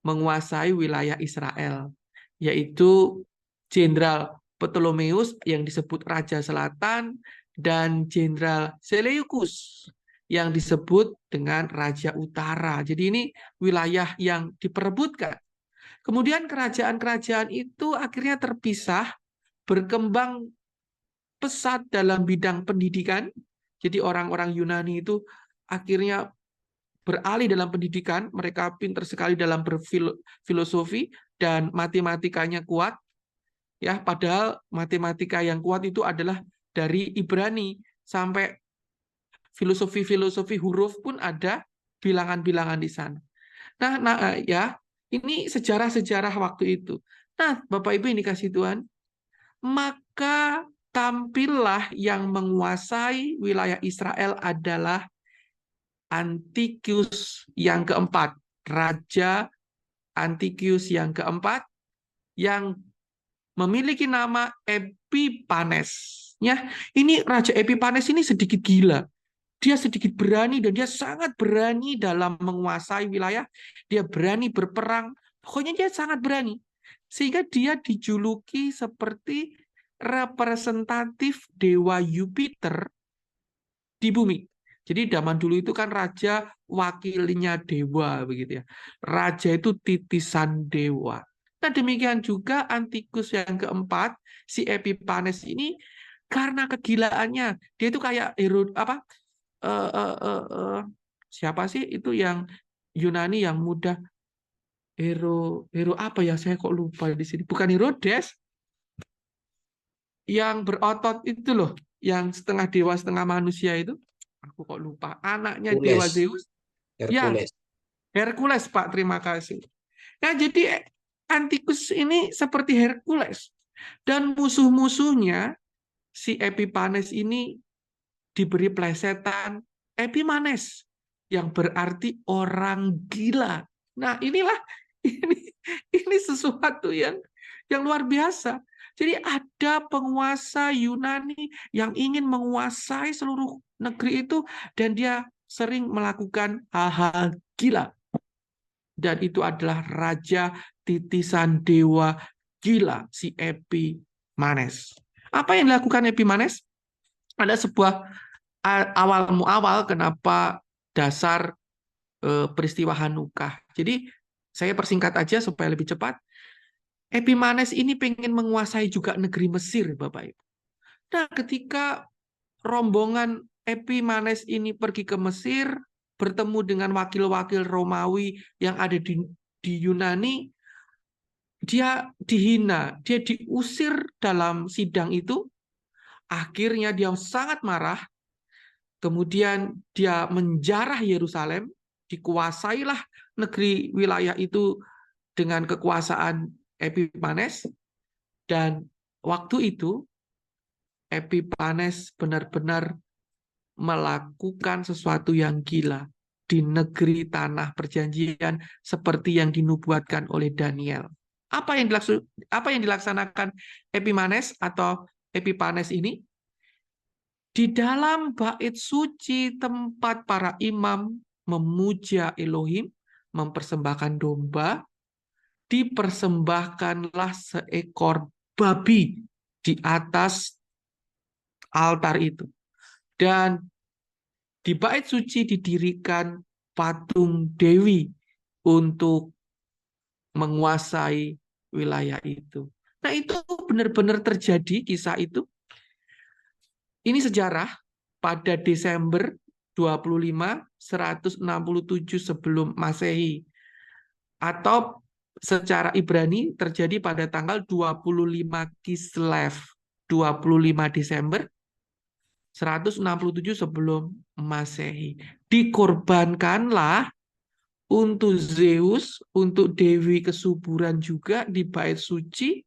S3: menguasai wilayah Israel, yaitu Jenderal Ptolemeus yang disebut Raja Selatan dan Jenderal Seleukus yang disebut dengan Raja Utara. Jadi ini wilayah yang diperebutkan. Kemudian kerajaan-kerajaan itu akhirnya terpisah, berkembang pesat dalam bidang pendidikan. Jadi orang-orang Yunani itu akhirnya beralih dalam pendidikan, mereka pintar sekali dalam berfilosofi dan matematikanya kuat. Ya, padahal matematika yang kuat itu adalah dari Ibrani, sampai filosofi huruf pun ada bilangan-bilangan di sana. Nah, ya, ini sejarah-sejarah waktu itu. Nah, Bapak Ibu yang dikasih Tuhan, maka tampillah yang menguasai wilayah Israel adalah Antiochus yang keempat, Raja Antiochus yang keempat, yang memiliki nama Epiphanes. Ya, ini Raja Epiphanes ini sedikit gila. Dia sedikit berani dan dia sangat berani dalam menguasai wilayah. Dia berani berperang. Pokoknya dia sangat berani. Sehingga dia dijuluki seperti representatif dewa Jupiter di bumi. Jadi zaman dulu itu kan raja wakilnya dewa begitu ya. Raja itu titisan dewa. Nah, demikian juga Antikus yang keempat, si Epiphanes ini karena kegilaannya, dia itu kayak Herod apa? Siapa sih itu yang Yunani yang muda? Hero apa ya? Saya kok lupa di sini. Bukan Herodes, yang berotot itu loh, yang setengah dewa setengah manusia itu. Aku kok lupa. Anaknya dewa
S5: Hercules.
S3: Zeus. Ya,
S5: Hercules.
S3: Hercules, Pak. Terima kasih. Nah, jadi Antikus ini seperti Hercules. Dan musuh-musuhnya, si Epiphanes ini diberi plesetan Epimanes, yang berarti orang gila. Nah, inilah ini sesuatu yang luar biasa. Jadi ada penguasa Yunani yang ingin menguasai seluruh negeri itu, dan dia sering melakukan hal-hal gila. Dan itu adalah raja titisan dewa gila, si Epimanes. Apa yang dilakukan Epimanes? Ada sebuah awal kenapa dasar peristiwa Hanukah. Jadi saya persingkat aja supaya lebih cepat. Epimanes ini pengen menguasai juga negeri Mesir, Bapak Ibu. Nah, ketika rombongan Epimanes ini pergi ke Mesir, bertemu dengan wakil-wakil Romawi yang ada di Yunani, dia dihina, dia diusir dalam sidang itu. Akhirnya dia sangat marah, kemudian dia menjarah Yerusalem, dikuasailah negeri wilayah itu dengan kekuasaan Epiphanes, dan waktu itu Epiphanes benar-benar melakukan sesuatu yang gila di negeri tanah perjanjian seperti yang dinubuatkan oleh Daniel. Apa yang dilaksanakan Epimanes atau Epiphanes ini? Di dalam bait suci tempat para imam memuja Elohim, mempersembahkan domba, dipersembahkanlah seekor babi di atas altar itu. Dan di bait suci didirikan patung Dewi untuk menguasai wilayah itu. Nah, itu benar-benar terjadi kisah itu. Ini sejarah pada Desember 25 167 sebelum Masehi, atau secara Ibrani terjadi pada tanggal 25 Kislev, 25 Desember 167 sebelum Masehi. Dikorbankanlah untuk Zeus, untuk Dewi kesuburan juga di bait suci,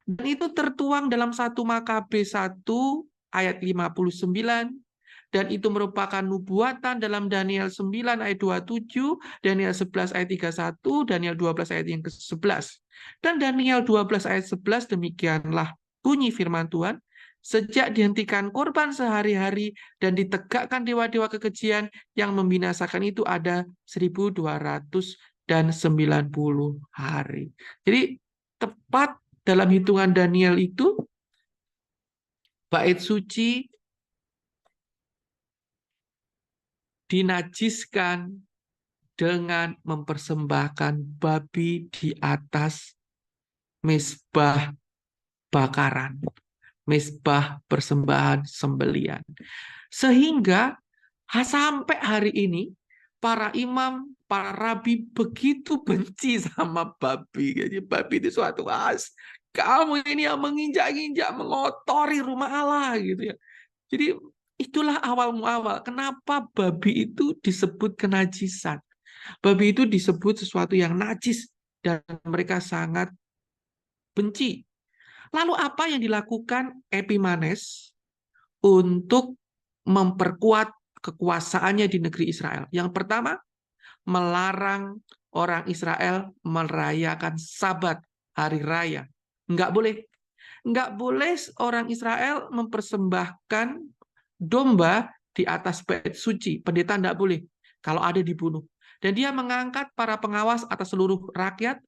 S3: dan itu tertuang dalam 1 Makabe 1 ayat 59, dan itu merupakan nubuatan dalam Daniel 9 ayat 27, Daniel 11 ayat 31, Daniel 12 ayat yang ke-11. Dan Daniel 12 ayat 11 demikianlah bunyi firman Tuhan, sejak dihentikan korban sehari-hari dan ditegakkan dewa-dewa kekejian yang membinasakan itu ada 1290 hari. Jadi tepat dalam hitungan Daniel itu, bait suci dinajiskan dengan mempersembahkan babi di atas mezbah bakaran, mezbah persembahan sembelian. Sehingga sampai hari ini para imam, para rabi begitu benci sama babi. Jadi babi itu suatu kamu ini yang menginjak-injak, mengotori rumah Allah gitu ya. Jadi itulah awal-muawal. Kenapa babi itu disebut kenajisan? Babi itu disebut sesuatu yang najis dan mereka sangat benci. Lalu apa yang dilakukan Epimanes untuk memperkuat kekuasaannya di negeri Israel? Yang pertama, melarang orang Israel merayakan Sabat, hari raya. Enggak boleh. Enggak boleh orang Israel mempersembahkan domba di atas bait suci. Pendeta enggak boleh. Kalau ada dibunuh. Dan dia mengangkat para pengawas atas seluruh rakyat,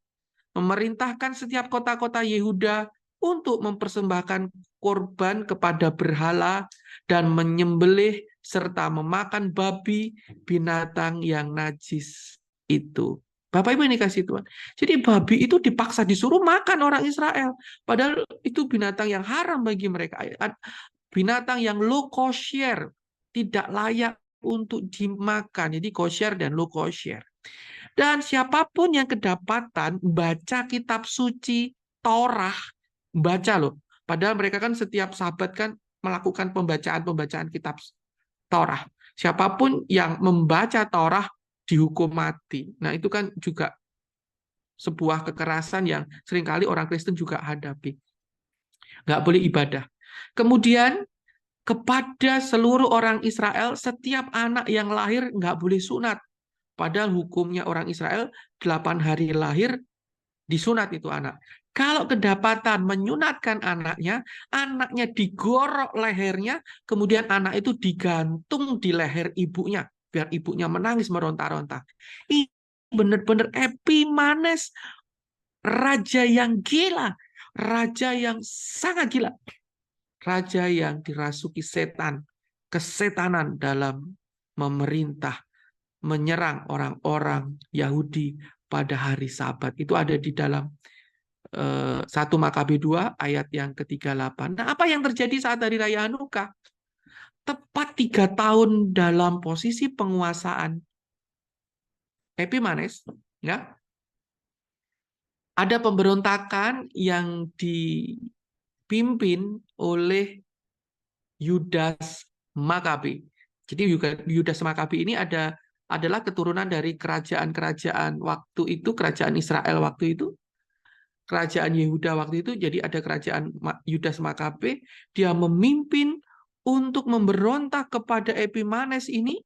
S3: memerintahkan setiap kota-kota Yehuda untuk mempersembahkan korban kepada berhala dan menyembelih serta memakan babi, binatang yang najis itu. Bapak Ibu ini kasih Tuhan. Jadi babi itu dipaksa disuruh makan orang Israel. Padahal itu binatang yang haram bagi mereka. Binatang yang low kosher, tidak layak untuk dimakan. Jadi kosher dan low kosher. Dan siapapun yang kedapatan baca kitab suci Torah, baca loh. Padahal mereka kan setiap sahabat kan melakukan pembacaan kitab Torah. Siapapun yang membaca Torah dihukum mati. Nah, itu kan juga sebuah kekerasan yang seringkali orang Kristen juga hadapi. Nggak boleh ibadah. Kemudian kepada seluruh orang Israel, setiap anak yang lahir nggak boleh sunat. Padahal hukumnya orang Israel 8 hari lahir disunat itu anak. Kalau kedapatan menyunatkan anaknya digorok lehernya, kemudian anak itu digantung di leher ibunya, biar ibunya menangis meronta-ronta. Ini benar-benar Epimanes, raja yang gila, raja yang sangat gila, raja yang dirasuki setan, kesetanan dalam memerintah, menyerang orang-orang Yahudi pada hari Sabat. Itu ada di dalam 1 Makabe 2 ayat yang ke-38. Nah, apa yang terjadi saat hari raya Hanukkah? Tepat 3 tahun dalam posisi penguasaan Epimanes, ya, ada pemberontakan yang dipimpin oleh Yudas Makabe. Jadi Yudas Makabe ini adalah keturunan dari kerajaan-kerajaan waktu itu, kerajaan Israel waktu itu, kerajaan Yehuda waktu itu. Jadi ada kerajaan Yudas Makabe, dia memimpin untuk memberontak kepada Epimanes ini,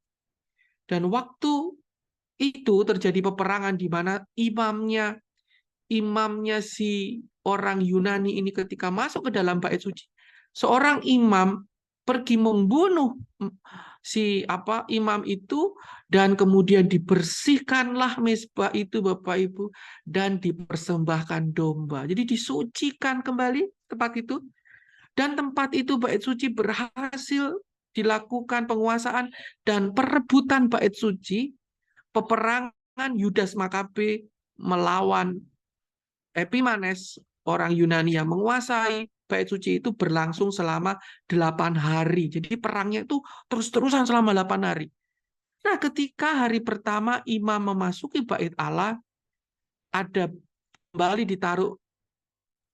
S3: dan waktu itu terjadi peperangan di mana imamnya si orang Yunani ini ketika masuk ke dalam bait suci, seorang imam pergi membunuh si imam itu, dan kemudian dibersihkanlah mezbah itu Bapak Ibu, dan dipersembahkan domba. Jadi disucikan kembali tempat itu, dan tempat itu bait suci berhasil dilakukan penguasaan dan perebutan bait suci. Peperangan Yudas Makabe melawan Epimanes, orang Yunani yang menguasai bait suci itu, berlangsung selama 8 hari. Jadi perangnya itu terus-terusan selama 8 hari. Nah, ketika hari pertama imam memasuki bait Allah, ada kembali ditaruh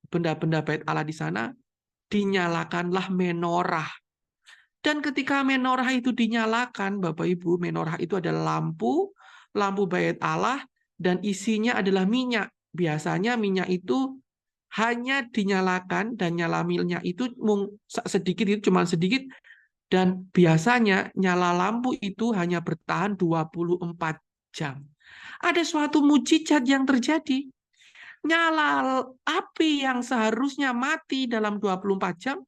S3: benda-benda bait Allah di sana, dinyalakanlah menorah. Dan ketika menorah itu dinyalakan, Bapak Ibu, menorah itu adalah lampu bait Allah, dan isinya adalah minyak. Biasanya minyak itu hanya dinyalakan, dan nyala minyaknya itu sedikit, itu cuma sedikit, dan biasanya nyala lampu itu hanya bertahan 24 jam. Ada suatu mujizat yang terjadi. Nyala api yang seharusnya mati dalam 24 jam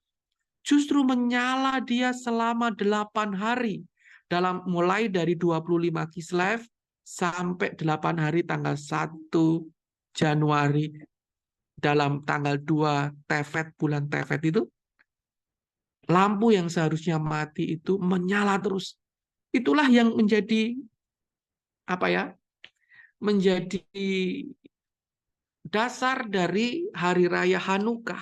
S3: justru menyala dia selama 8 hari. Mulai dari 25 Kislev sampai 8 hari tanggal 1 Januari, dalam tanggal 2 Tevet, bulan Tevet itu, lampu yang seharusnya mati itu menyala terus. Itulah yang menjadi menjadi dasar dari hari raya Hanukkah.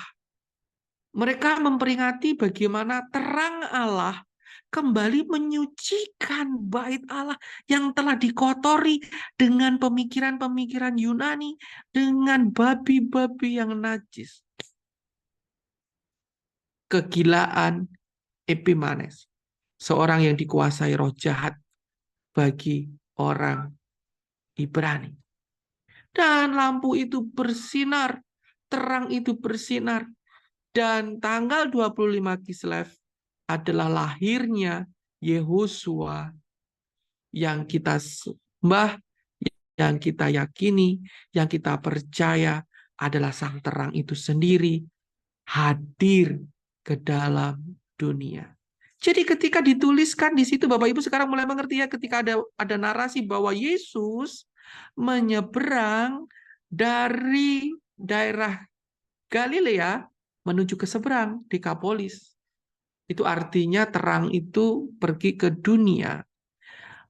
S3: Mereka memperingati bagaimana terang Allah kembali menyucikan bait Allah yang telah dikotori dengan pemikiran-pemikiran Yunani, dengan babi-babi yang najis. Kegilaan Epimanes, seorang yang dikuasai roh jahat bagi orang Ibrani. Dan lampu itu bersinar, terang itu bersinar. Dan tanggal 25 Kislev adalah lahirnya Yehosua yang kita sembah, yang kita yakini, yang kita percaya adalah sang terang itu sendiri hadir ke dalam dunia. Jadi ketika dituliskan di situ, Bapak Ibu sekarang mulai mengerti ya, ketika ada narasi bahwa Yesus menyeberang dari daerah Galilea menuju ke seberang, Dekapolis. Itu artinya terang itu pergi ke dunia.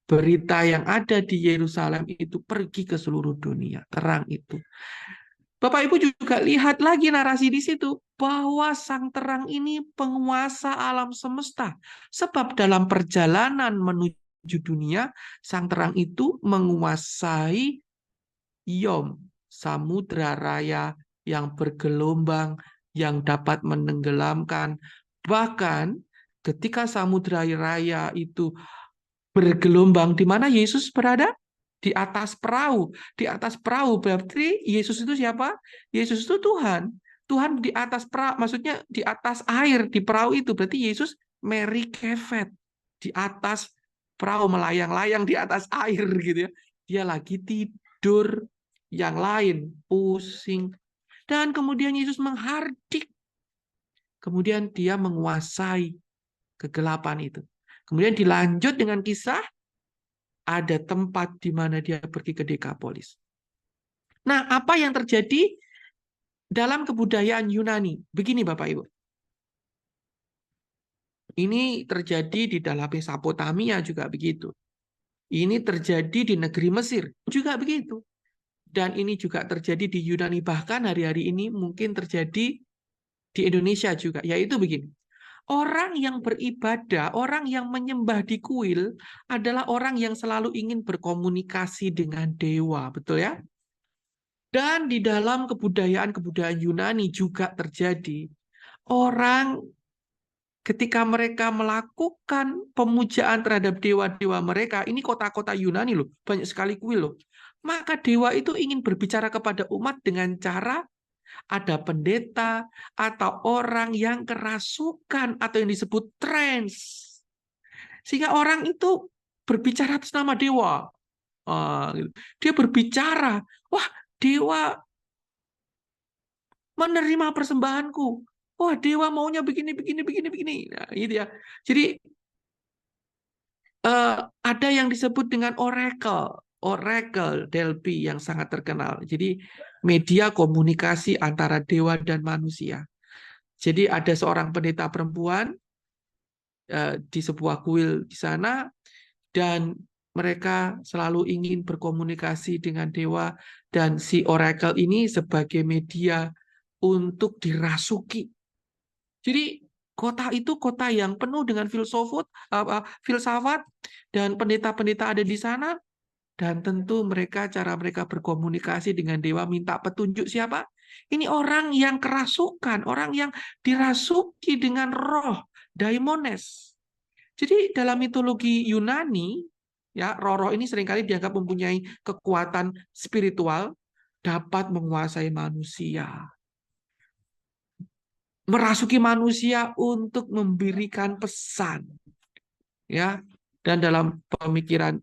S3: Berita yang ada di Yerusalem itu pergi ke seluruh dunia. Terang itu. Bapak Ibu juga lihat lagi narasi di situ. Bahwa sang terang ini penguasa alam semesta. Sebab dalam perjalanan menuju dunia, sang terang itu menguasai Yom, samudra raya yang bergelombang, yang dapat menenggelamkan. Bahkan ketika samudra raya itu bergelombang, di mana Yesus berada? Di atas perahu. Di atas perahu berarti Yesus itu siapa? Yesus itu Tuhan. Tuhan di atas perahu, maksudnya di atas air, di perahu itu. Berarti Yesus Mary Kevet. Di atas perahu melayang-layang di atas air gitu ya. Dia lagi tidur, yang lain pusing. Dan kemudian Yesus menghardik. Kemudian dia menguasai kegelapan itu. Kemudian dilanjut dengan kisah ada tempat di mana dia pergi ke Dekapolis. Nah, apa yang terjadi dalam kebudayaan Yunani? Begini Bapak Ibu. Ini terjadi di dalam Mesopotamia juga begitu. Ini terjadi di negeri Mesir juga begitu. Dan ini juga terjadi di Yunani. Bahkan hari-hari ini mungkin terjadi di Indonesia juga. Yaitu begini. Orang yang beribadah, orang yang menyembah di kuil adalah orang yang selalu ingin berkomunikasi dengan dewa, betul ya? Dan di dalam kebudayaan Yunani juga terjadi. Orang ketika mereka melakukan pemujaan terhadap dewa-dewa mereka, ini kota-kota Yunani loh, banyak sekali kuil loh. Maka dewa itu ingin berbicara kepada umat dengan cara ada pendeta atau orang yang kerasukan atau yang disebut trance. Sehingga orang itu berbicara atas nama dewa. Dia berbicara, wah dewa menerima persembahanku. Wah dewa maunya begini. Nah, gitu ya. Jadi ada yang disebut dengan Oracle Delphi yang sangat terkenal. Jadi media komunikasi antara dewa dan manusia. Jadi ada seorang pendeta perempuan di sebuah kuil di sana dan mereka selalu ingin berkomunikasi dengan dewa dan si Oracle ini sebagai media untuk dirasuki. Jadi kota itu kota yang penuh dengan filsafat dan pendeta-pendeta ada di sana. Dan tentu cara mereka berkomunikasi dengan dewa minta petunjuk siapa? Ini orang yang kerasukan, orang yang dirasuki dengan roh, daimones. Jadi dalam mitologi Yunani, ya roh-roh ini seringkali dianggap mempunyai kekuatan spiritual, dapat menguasai manusia. Merasuki manusia untuk memberikan pesan. Ya, dan dalam pemikiran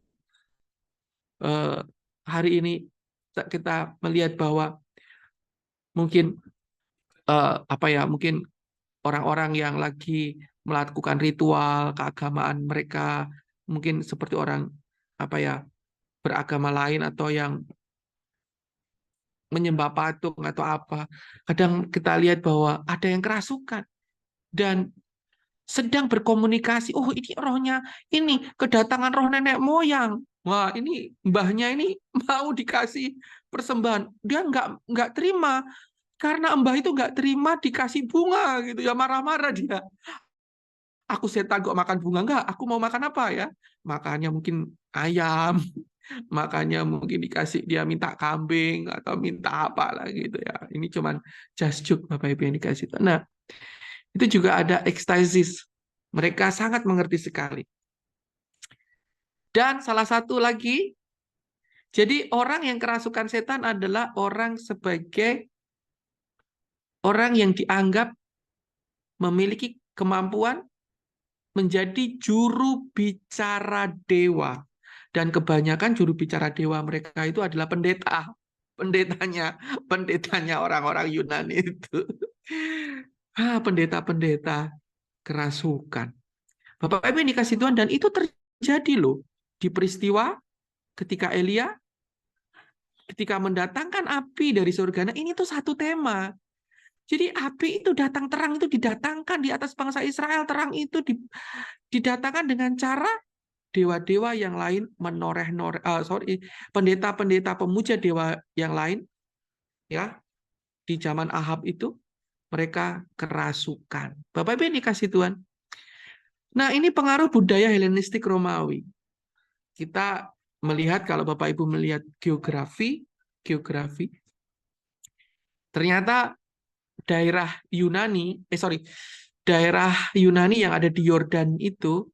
S3: hari ini kita melihat bahwa mungkin mungkin orang-orang yang lagi melakukan ritual keagamaan mereka mungkin seperti orang beragama lain atau yang menyembah patung atau apa. Kadang kita lihat bahwa ada yang kerasukan dan sedang berkomunikasi. Oh, ini rohnya, ini kedatangan roh nenek moyang. Wah, ini mbahnya ini mau dikasih persembahan. Dia nggak terima karena mbah itu nggak terima dikasih bunga gitu ya, marah-marah dia. Aku setan kok makan bunga, enggak, aku mau makan apa ya? Makannya mungkin ayam, makanya mungkin dikasih dia minta kambing atau minta apa lah gitu ya. Ini cuman just joke Bapak Ibu yang dikasih. Nah, itu juga ada ekstasis. Mereka sangat mengerti sekali. Dan salah satu lagi, jadi orang yang kerasukan setan adalah orang sebagai orang yang dianggap memiliki kemampuan menjadi juru bicara dewa. Dan kebanyakan juru bicara dewa mereka itu adalah pendeta. Pendetanya orang-orang Yunani itu. Pendeta-pendeta kerasukan. Bapak Ibu yang dikasih Tuhan, dan itu terjadi loh di peristiwa ketika Elia ketika mendatangkan api dari surga. Nah, ini tuh satu tema. Jadi api itu datang, terang itu didatangkan di atas bangsa Israel. Terang itu didatangkan dengan cara dewa-dewa yang lain menoreh-noreh, pendeta-pendeta pemuja dewa yang lain, ya, di zaman Ahab itu mereka kerasukan. Bapak Ibu yang dikasih Tuhan. Nah, ini pengaruh budaya Helenistik Romawi. Kita melihat, kalau Bapak Ibu melihat geografi, ternyata daerah Yunani yang ada di Yordan itu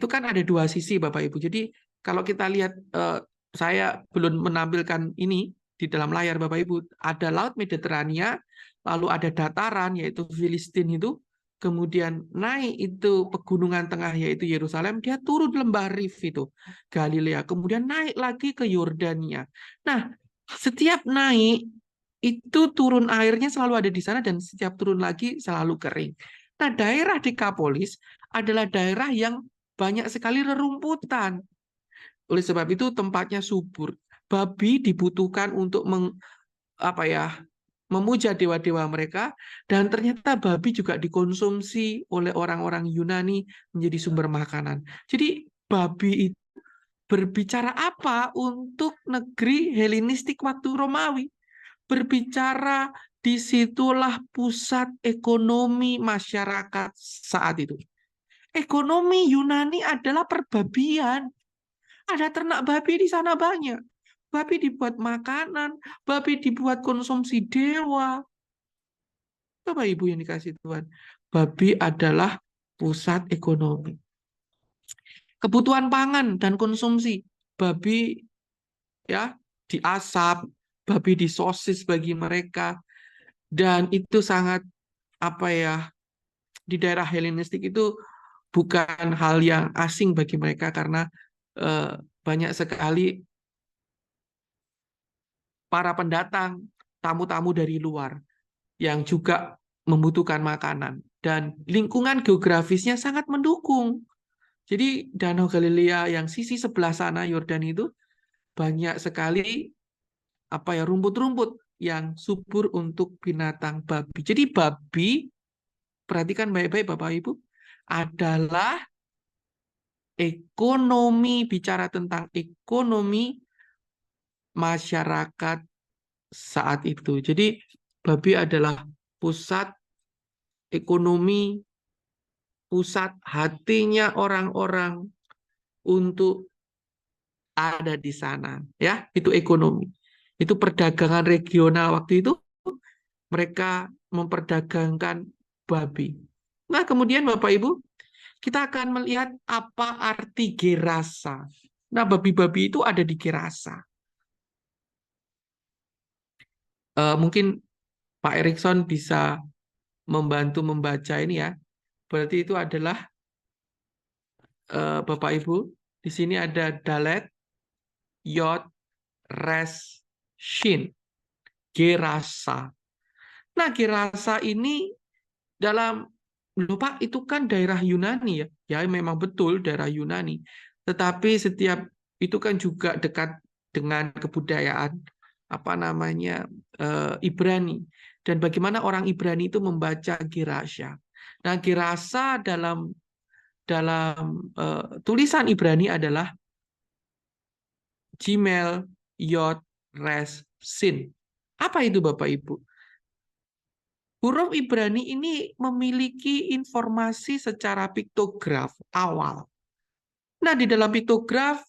S3: kan ada dua sisi, Bapak Ibu. Jadi kalau kita lihat, saya belum menampilkan ini di dalam layar, Bapak Ibu. Ada Laut Mediterania, lalu ada dataran yaitu Filistin itu, kemudian naik itu pegunungan tengah yaitu Yerusalem, dia turun lembah Rif itu Galilea, kemudian naik lagi ke Yordania. Nah, setiap naik itu turun airnya selalu ada di sana, dan setiap turun lagi selalu kering. Nah, daerah Dekapolis adalah daerah yang banyak sekali rerumputan. Oleh sebab itu tempatnya subur. Babi dibutuhkan untuk memuja dewa-dewa mereka, dan ternyata babi juga dikonsumsi oleh orang-orang Yunani menjadi sumber makanan. Jadi babi itu berbicara apa untuk negeri Helenistik waktu Romawi? Berbicara disitulah pusat ekonomi masyarakat saat itu. Ekonomi Yunani adalah perbabian. Ada ternak babi di sana banyak. Babi dibuat makanan, babi dibuat konsumsi dewa. Bapak Ibu yang dikasih Tuhan, babi adalah pusat ekonomi. Kebutuhan pangan dan konsumsi, babi ya diasap, babi disosis bagi mereka, dan itu sangat di daerah Helenistik itu bukan hal yang asing bagi mereka, karena banyak sekali para pendatang, tamu-tamu dari luar yang juga membutuhkan makanan, dan lingkungan geografisnya sangat mendukung. Jadi Danau Galilea yang sisi sebelah sana Yordan itu banyak sekali rumput-rumput yang subur untuk binatang babi. Jadi babi, perhatikan baik-baik Bapak Ibu, adalah ekonomi, bicara tentang ekonomi masyarakat saat itu. Jadi babi adalah pusat ekonomi, pusat hatinya orang-orang untuk ada di sana, ya, itu ekonomi. Itu perdagangan regional waktu itu, mereka memperdagangkan babi. Nah, kemudian Bapak Ibu, kita akan melihat apa arti Gerasa. Nah, babi-babi itu ada di Gerasa. Mungkin Pak Erikson bisa membantu membaca ini ya. Berarti itu adalah Bapak Ibu, di sini ada Dalet, Yod, Res, Shin, Gerasa. Nah, Gerasa ini lupa itu kan daerah Yunani ya. Ya memang betul daerah Yunani. Tetapi setiap itu kan juga dekat dengan kebudayaan Ibrani. Dan bagaimana orang Ibrani itu membaca Gerasa. Nah, Gerasa dalam tulisan Ibrani adalah Gimel, Yod, Res, Sin. Apa itu Bapak Ibu? Huruf Ibrani ini memiliki informasi secara piktograf awal. Nah, di dalam piktograf,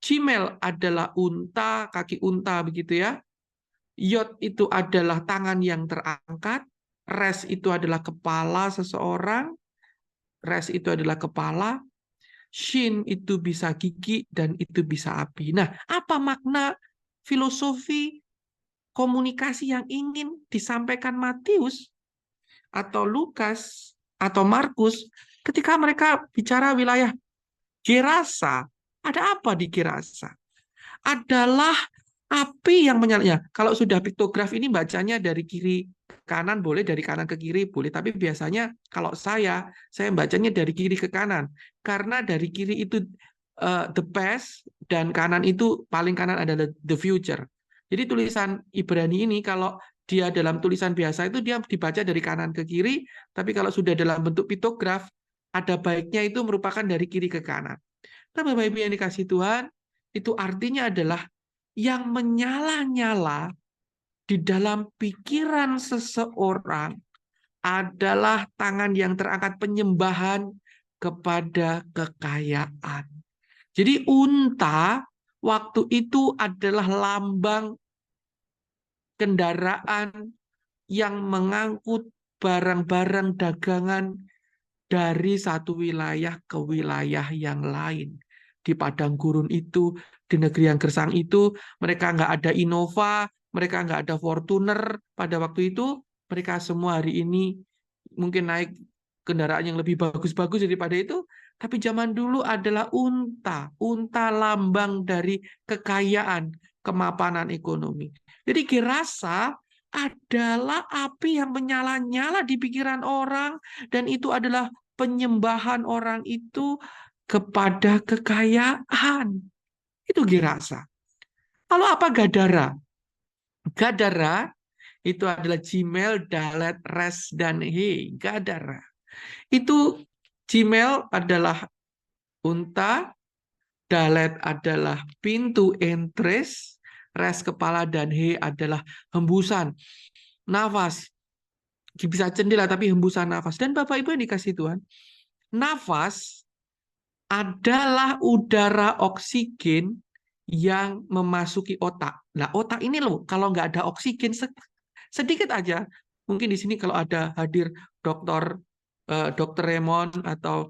S3: Gimel adalah unta, kaki unta begitu ya. Yod itu adalah tangan yang terangkat. Res itu adalah kepala seseorang. Res itu adalah kepala. Shin itu bisa gigi dan itu bisa api. Nah, apa makna filosofi komunikasi yang ingin disampaikan Matius atau Lukas atau Markus ketika mereka bicara wilayah Gerasa? Ada apa di Gerasa? Adalah api yang menyala. Kalau sudah piktograf ini bacanya dari kiri ke kanan boleh, dari kanan ke kiri boleh, tapi biasanya kalau saya bacanya dari kiri ke kanan, karena dari kiri itu the past dan kanan itu paling kanan adalah the future. Jadi tulisan Ibrani ini kalau dia dalam tulisan biasa itu dia dibaca dari kanan ke kiri, tapi kalau sudah dalam bentuk piktograf, ada baiknya itu merupakan dari kiri ke kanan. Nah, Bapak Ibu yang dikasih Tuhan, itu artinya adalah yang menyala-nyala di dalam pikiran seseorang adalah tangan yang terangkat penyembahan kepada kekayaan. Jadi unta waktu itu adalah lambang kendaraan yang mengangkut barang-barang dagangan dari satu wilayah ke wilayah yang lain. Di padang gurun itu, di negeri yang gersang itu, mereka nggak ada Innova, mereka nggak ada Fortuner pada waktu itu, mereka semua hari ini mungkin naik kendaraan yang lebih bagus-bagus daripada itu, tapi zaman dulu adalah unta lambang dari kekayaan, kemapanan ekonomi. Jadi Gerasa adalah api yang menyala-nyala di pikiran orang, dan itu adalah penyembahan orang itu kepada kekayaan. Itu Gerasa. Lalu apa Gadara? Gadara itu adalah Gimel, Dalet, Res, dan He. Gadara. Itu Gimel adalah unta, Dalet adalah pintu entres, Res kepala, dan He adalah hembusan nafas. Bisa jendela tapi hembusan nafas. Dan Bapak Ibu yang dikasih Tuhan, nafas adalah udara oksigen yang memasuki otak. Nah, otak ini loh, kalau nggak ada oksigen sedikit aja, mungkin di sini kalau ada hadir dokter Raymond atau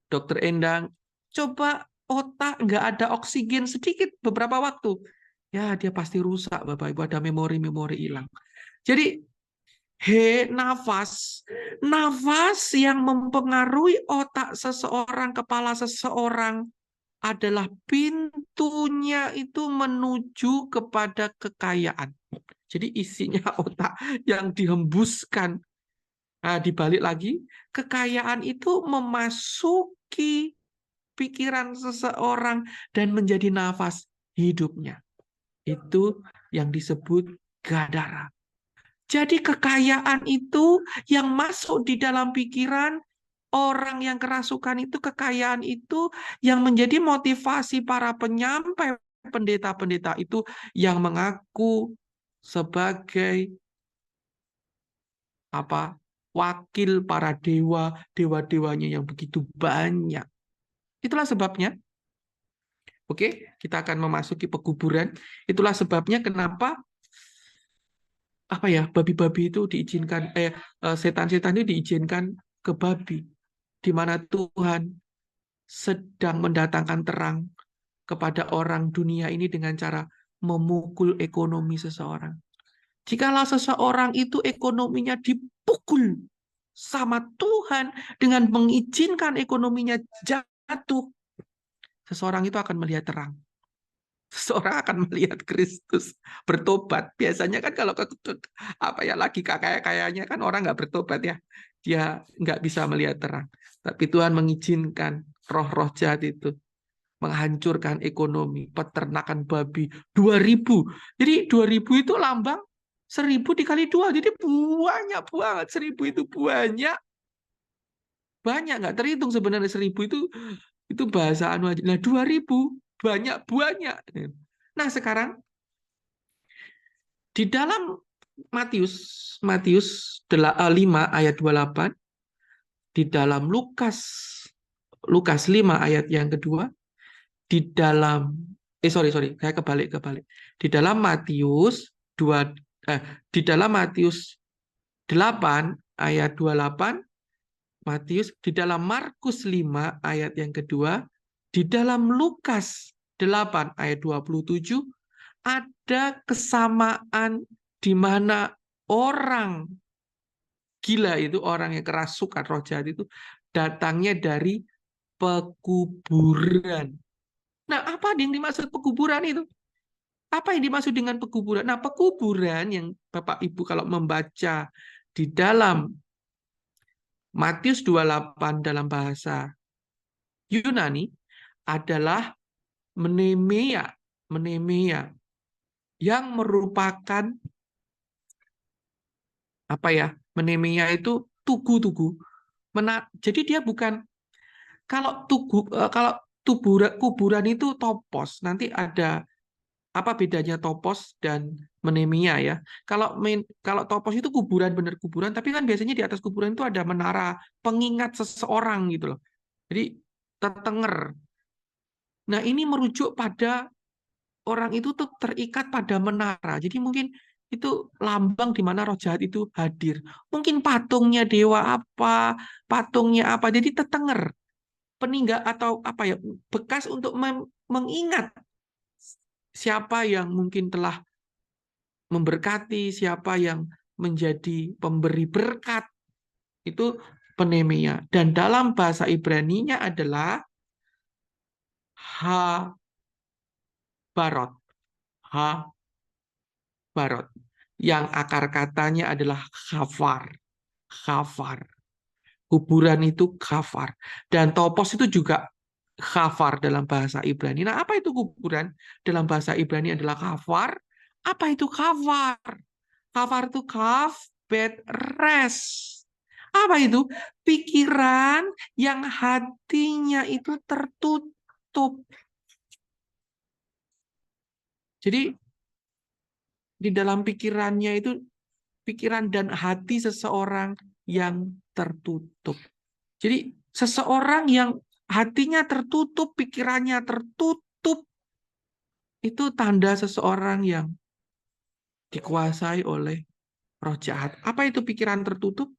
S3: dokter Endang, coba otak nggak ada oksigen sedikit beberapa waktu, ya dia pasti rusak, Bapak Ibu, ada memori-memori hilang. Jadi nafas yang mempengaruhi otak seseorang, kepala seseorang adalah pintunya itu menuju kepada kekayaan. Jadi isinya otak yang dihembuskan. Nah, dibalik lagi, kekayaan itu memasuki pikiran seseorang dan menjadi nafas hidupnya. Itu yang disebut Gadara. Jadi kekayaan itu yang masuk di dalam pikiran orang yang kerasukan itu, kekayaan itu yang menjadi motivasi para penyampai pendeta-pendeta itu yang mengaku sebagai wakil para dewa-dewanya yang begitu banyak. Itulah sebabnya. Oke, kita akan memasuki pekuburan. Itulah sebabnya kenapa babi-babi itu diizinkan, setan-setan itu diizinkan ke babi, di mana Tuhan sedang mendatangkan terang kepada orang dunia ini dengan cara memukul ekonomi seseorang. Jikalau seseorang itu ekonominya dipukul sama Tuhan dengan mengizinkan ekonominya jatuh, seseorang itu akan melihat terang. Seseorang akan melihat Kristus bertobat. Biasanya kan kalau lagi kaya-kayanya kan orang nggak bertobat ya. Dia nggak bisa melihat terang. Tapi Tuhan mengizinkan roh-roh jahat itu menghancurkan ekonomi, peternakan babi 2000. Jadi 2000 itu lambang 1000 dikali 2. Jadi banyak banget. 1000 itu banyak. Banyak nggak terhitung sebenarnya 1000 itu bahasa anu aja. Nah 2000 banyak. Nah sekarang di dalam Matius 5 ayat 28, di dalam Lukas 5 ayat yang kedua, di dalam saya kebalik. Di dalam Matius 8 ayat 28, di dalam Markus 5 ayat yang kedua, di dalam Lukas 8 ayat 27 ada kesamaan di mana orang gila itu, orang yang kerasukan roh jahat itu datangnya dari pekuburan. Nah, apa yang dimaksud pekuburan itu? Apa yang dimaksud dengan pekuburan? Nah, pekuburan yang Bapak Ibu kalau membaca di dalam Matius 28 dalam bahasa Yunani adalah menemeia yang merupakan apa ya, Menemia itu tugu-tugu. Jadi dia bukan, kalau kuburan itu topos. Nanti ada apa bedanya topos dan Menemia ya. Kalau topos itu kuburan, bener kuburan, tapi kan biasanya di atas kuburan itu ada menara pengingat seseorang gitu loh. Jadi tertenger. Nah, ini merujuk pada orang itu tuh terikat pada menara. Jadi mungkin itu lambang di mana roh jahat itu hadir. Mungkin patungnya dewa apa, patungnya apa. Jadi tertenger. Peninggal atau apa ya, bekas untuk mengingat siapa yang mungkin telah memberkati, siapa yang menjadi pemberi berkat. Itu Menemia. Dan dalam bahasa Ibrani-nya adalah Ha-barot. Ha-barot. Yang akar katanya adalah khafar. Khafar. Kuburan itu khafar. Dan topos itu juga khafar dalam bahasa Ibrani. Nah, apa itu kuburan? Dalam bahasa Ibrani adalah khafar. Apa itu khafar? Khafar itu kaf, bet, res. Apa itu? Pikiran yang hatinya itu tertutup. Jadi di dalam pikirannya itu, pikiran dan hati seseorang yang tertutup. Jadi seseorang yang hatinya tertutup, pikirannya tertutup, itu tanda seseorang yang dikuasai oleh roh jahat. Apa itu pikiran tertutup?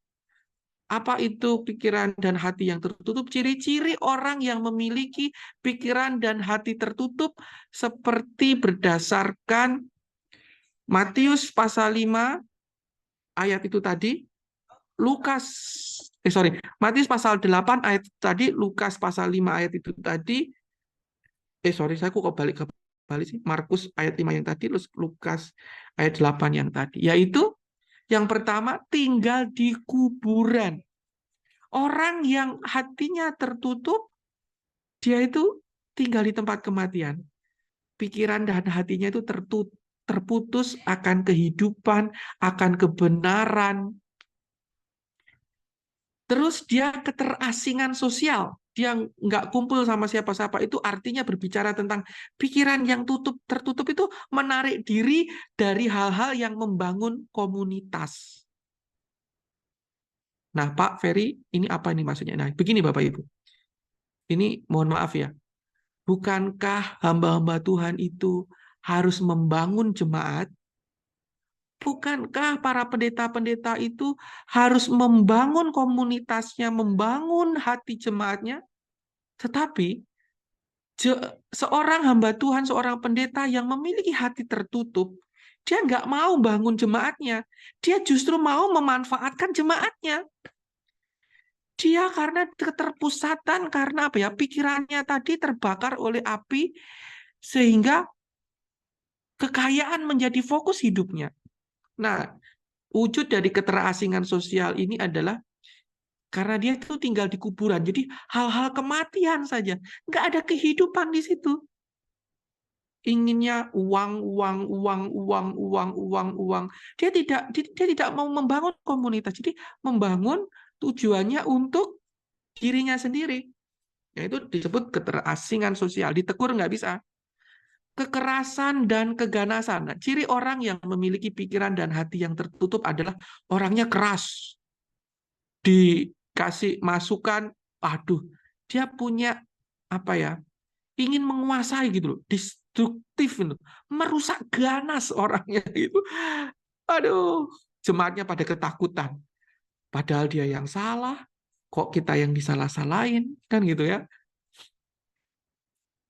S3: Apa itu pikiran dan hati yang tertutup? Ciri-ciri orang yang memiliki pikiran dan hati tertutup seperti berdasarkan Matius pasal 5 ayat itu tadi, Matius pasal 8 ayat tadi, Lukas pasal 5 ayat itu tadi, saya kok balik sih, Markus ayat 5 yang tadi, Lukas ayat 8 yang tadi, yaitu yang pertama, tinggal di kuburan. Orang yang hatinya tertutup, dia itu tinggal di tempat kematian. Pikiran dan hatinya itu terputus akan kehidupan, akan kebenaran. Terus dia keterasingan sosial. Dia nggak kumpul sama siapa-siapa. Itu artinya berbicara tentang pikiran yang tertutup itu menarik diri dari hal-hal yang membangun komunitas. Nah, Pak Ferry, ini apa ini maksudnya? Nah, begini Bapak Ibu. Ini mohon maaf ya. Bukankah hamba-hamba Tuhan itu harus membangun jemaat? Bukankah para pendeta-pendeta itu harus membangun komunitasnya, membangun hati jemaatnya? Tetapi seorang hamba Tuhan, seorang pendeta yang memiliki hati tertutup, dia nggak mau bangun jemaatnya. Dia justru mau memanfaatkan jemaatnya. Dia karena keterpusatan, karena apa ya, pikirannya tadi terbakar oleh api, sehingga kekayaan menjadi fokus hidupnya. Nah, wujud dari keterasingan sosial ini adalah karena dia itu tinggal di kuburan. Jadi hal-hal kematian saja. Nggak ada kehidupan di situ. Inginnya uang. Dia tidak mau membangun komunitas. Jadi membangun tujuannya untuk dirinya sendiri. Yaitu disebut keterasingan sosial. Ditegur nggak bisa. Kekerasan dan keganasan. Nah, ciri orang yang memiliki pikiran dan hati yang tertutup adalah orangnya keras. Dikasih masukan, aduh, dia punya apa ya? Ingin menguasai gitu loh, destruktif gitu. Merusak ganas orangnya gitu. Aduh, jemaatnya pada ketakutan. Padahal dia yang salah, kok kita yang disalah-salahin, kan gitu ya.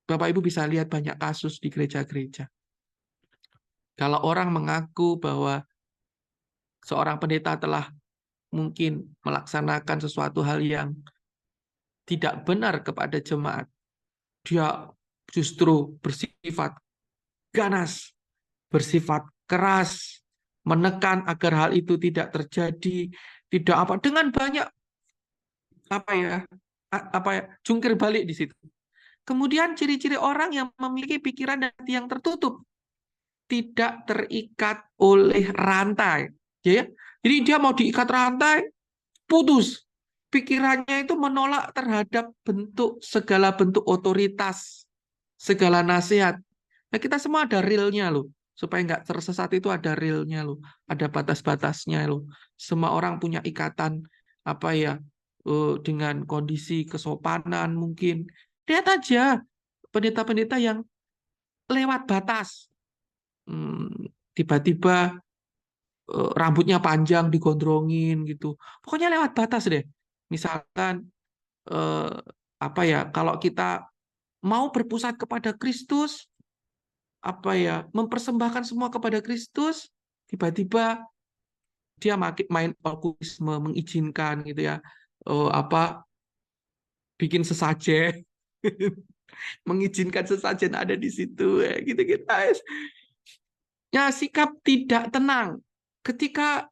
S3: Bapak Ibu bisa lihat banyak kasus di gereja-gereja. Kalau orang mengaku bahwa seorang pendeta telah mungkin melaksanakan sesuatu hal yang tidak benar kepada jemaat, dia justru bersifat ganas, bersifat keras, menekan agar hal itu tidak terjadi, tidak apa, dengan banyak jungkir balik di situ. Kemudian ciri-ciri orang yang memiliki pikiran dan hati yang tertutup, tidak terikat oleh rantai. Ya, jadi dia mau diikat rantai, putus. Pikirannya itu menolak terhadap segala bentuk otoritas, segala nasihat. Nah, kita semua ada realnya loh. Supaya nggak tersesat itu ada realnya loh. Ada batas-batasnya loh. Semua orang punya ikatan dengan kondisi kesopanan mungkin. Lihat aja pendeta-pendeta yang lewat batas. Tiba-tiba rambutnya panjang digondrongin gitu. Pokoknya lewat batas deh. Misalkan kalau kita mau berpusat kepada Kristus, mempersembahkan semua kepada Kristus, tiba-tiba dia main alkoholisme, mengizinkan gitu ya, bikin sesajen, mengizinkan sesajen ada di situ, ya gitu-gitu. Ya, sikap tidak tenang ketika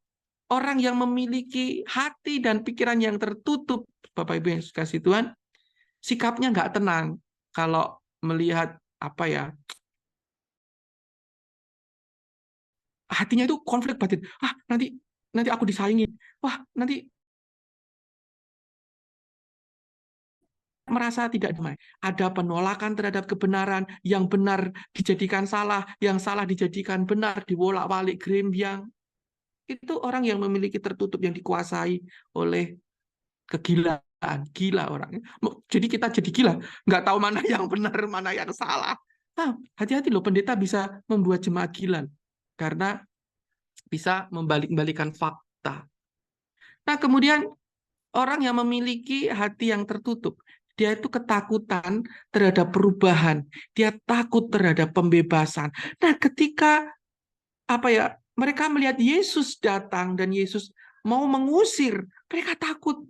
S3: orang yang memiliki hati dan pikiran yang tertutup, Bapak Ibu yang kasih Tuhan, sikapnya nggak tenang kalau melihat hatinya itu konflik batin. Nanti aku disayangin. Wah, nanti merasa tidak damai. Ada penolakan terhadap kebenaran, yang benar dijadikan salah, yang salah dijadikan benar, dibolak-balik gerembyang. Itu orang yang memiliki tertutup, yang dikuasai oleh kegilaan. Gila orangnya. Jadi kita jadi gila, nggak tahu mana yang benar, mana yang salah. Hati-hati loh, pendeta bisa membuat jemaat gila karena bisa membalik-balikan fakta. Nah, kemudian orang yang memiliki hati yang tertutup, dia itu ketakutan terhadap perubahan, dia takut terhadap pembebasan. Nah, ketika mereka melihat Yesus datang dan Yesus mau mengusir, mereka takut.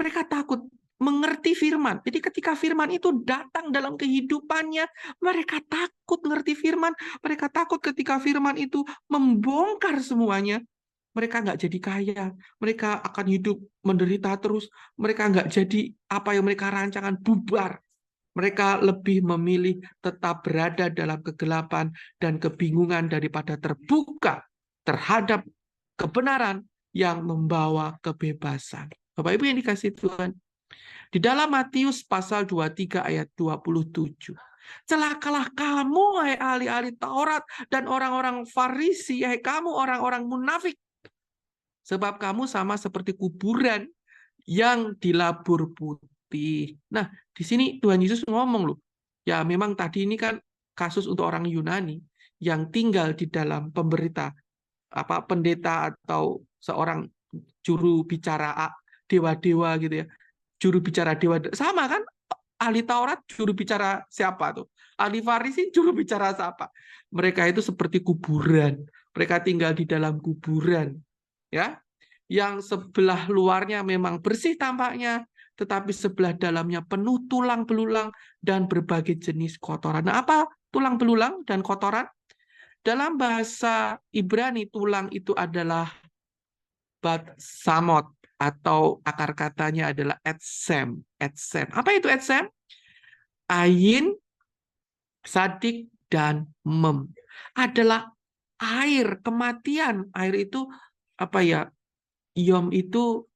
S3: Mereka takut mengerti firman. Jadi ketika firman itu datang dalam kehidupannya, mereka takut mengerti firman. Mereka takut ketika firman itu membongkar semuanya. Mereka nggak jadi kaya. Mereka akan hidup menderita terus. Mereka nggak jadi apa yang mereka rancangan, bubar. Mereka lebih memilih tetap berada dalam kegelapan dan kebingungan daripada terbuka terhadap kebenaran yang membawa kebebasan. Bapak Ibu yang dikasihi Tuhan, di dalam Matius pasal 23 ayat 27. Celakalah kamu, hai ahli-ahli Taurat dan orang-orang Farisi, hai kamu orang-orang munafik. Sebab kamu sama seperti kuburan yang dilabur putih. Nah, di sini Tuhan Yesus ngomong loh. Ya, memang tadi ini kan kasus untuk orang Yunani yang tinggal di dalam pendeta atau seorang juru bicara dewa-dewa gitu ya. Juru bicara dewa sama kan? Ahli Taurat juru bicara siapa tuh? Ahli Farisi juru bicara siapa? Mereka itu seperti kuburan. Mereka tinggal di dalam kuburan. Ya, yang sebelah luarnya memang bersih tampaknya, tetapi sebelah dalamnya penuh tulang belulang dan berbagai jenis kotoran. Nah, apa tulang belulang dan kotoran? Dalam bahasa Ibrani, tulang itu adalah bat samot, atau akar katanya adalah etsem. Etsem. Apa itu etsem? Ain, sadik, dan mem. Adalah air, kematian. Air itu Yom itu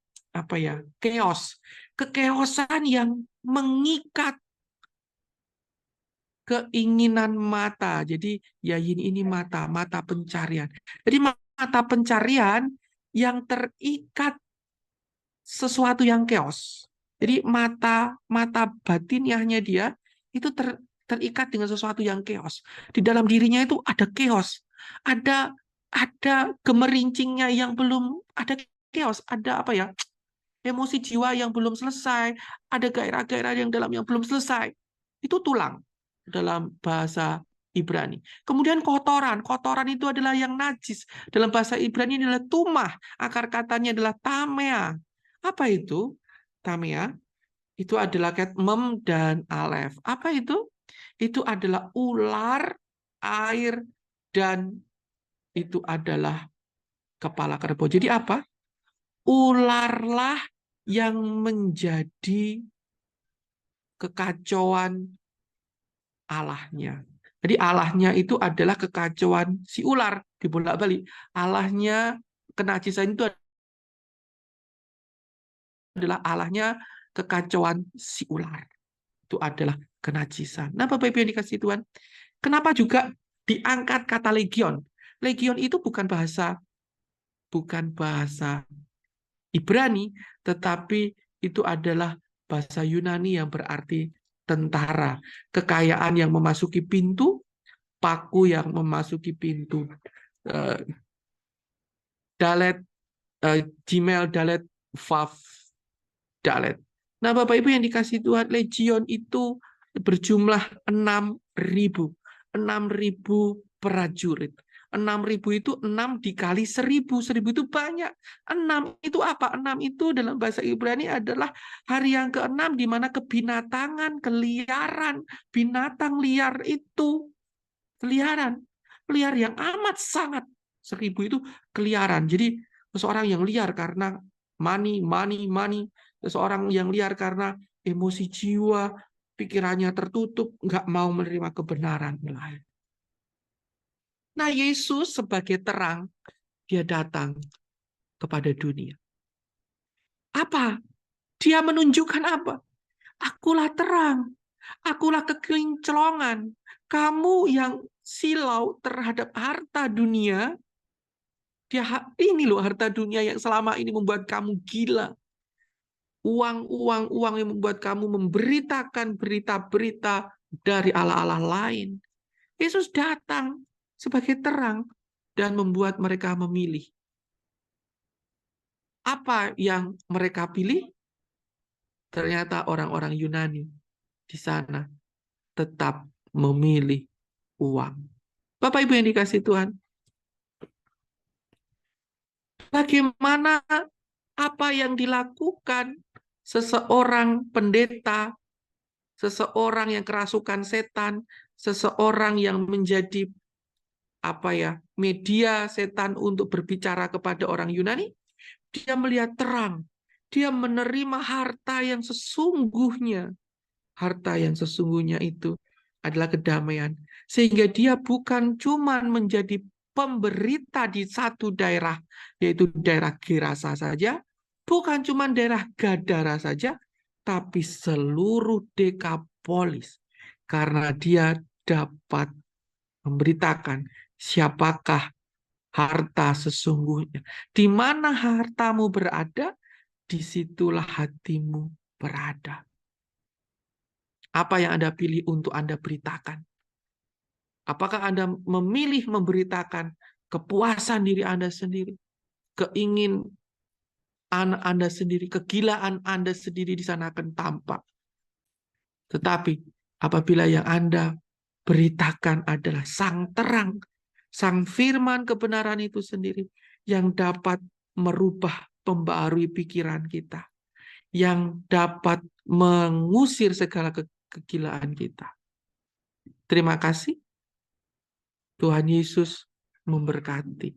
S3: chaos. Kekeosan yang mengikat keinginan mata. Jadi yain ini mata pencarian. Jadi mata pencarian yang terikat sesuatu yang chaos. Jadi mata batiniahnya dia itu terikat dengan sesuatu yang chaos. Di dalam dirinya itu ada chaos. Ada gemerincingnya yang belum ada chaos, ada emosi jiwa yang belum selesai, ada gairah-gairah yang dalam yang belum selesai. Itu tulang dalam bahasa Ibrani. Kemudian kotoran itu adalah yang najis. Dalam bahasa Ibrani adalah tumah, akar katanya adalah tamea. Apa itu? Tamea itu adalah mem dan alef. Apa itu? Itu adalah ular, air, dan itu adalah kepala kerbau. Jadi apa? Ularlah yang menjadi kekacauan Allahnya. Jadi Allahnya itu adalah kekacauan si ular, dibolak-balik. Allahnya kenajisan itu adalah Allahnya kekacauan si ular. Itu adalah kenajisan. Nah, Bapak Ibu yang dikasihi Tuhan, kenapa juga diangkat kata legion? Legion itu bukan bahasa Ibrani, tetapi itu adalah bahasa Yunani yang berarti tentara, kekayaan yang memasuki pintu, paku yang memasuki pintu. Dalet, Gmail, Dalet, Vav, Dalet. Nah, Bapak Ibu yang dikasih Tuhan, legion itu berjumlah 6.000. 6.000 prajurit. 6.000 itu 6 dikali 1.000. 1.000 itu banyak. 6 itu apa? 6 itu dalam bahasa Ibrani adalah hari yang ke-6 di mana kebinatangan, keliaran, binatang liar itu keliaran. Liar yang amat sangat. 1.000 itu keliaran. Jadi seseorang yang liar karena money. Seseorang yang liar karena emosi jiwa, pikirannya tertutup, nggak mau menerima kebenaran lain. Nah, Yesus sebagai terang, dia datang kepada dunia. Apa? Dia menunjukkan apa? Akulah terang, akulah kekinclongan. Kamu yang silau terhadap harta dunia, ini loh harta dunia yang selama ini membuat kamu gila. Uang yang membuat kamu memberitakan berita-berita dari Allah-Allah lain. Yesus datang sebagai terang dan membuat mereka memilih. Apa yang mereka pilih? Ternyata orang-orang Yunani di sana tetap memilih uang. Bapak Ibu yang dikasih Tuhan, bagaimana apa yang dilakukan seseorang pendeta, seseorang yang kerasukan setan, seseorang yang menjadi media setan untuk berbicara kepada orang Yunani? Dia melihat terang. Dia menerima harta yang sesungguhnya. Harta yang sesungguhnya itu adalah kedamaian. Sehingga dia bukan cuma menjadi pemberita di satu daerah, yaitu daerah Gerasa saja, bukan cuma daerah Gadara saja, tapi seluruh Dekapolis. Karena dia dapat memberitakan siapakah harta sesungguhnya. Di mana hartamu berada, disitulah hatimu berada. Apa yang Anda pilih untuk Anda beritakan? Apakah Anda memilih memberitakan kepuasan diri Anda sendiri, keingin Anda sendiri, kegilaan Anda sendiri di sana akan tampak. Tetapi apabila yang Anda beritakan adalah sang terang, sang firman kebenaran itu sendiri yang dapat merubah, membarui pikiran kita, yang dapat mengusir segala kegilaan kita. Terima kasih. Tuhan Yesus memberkati.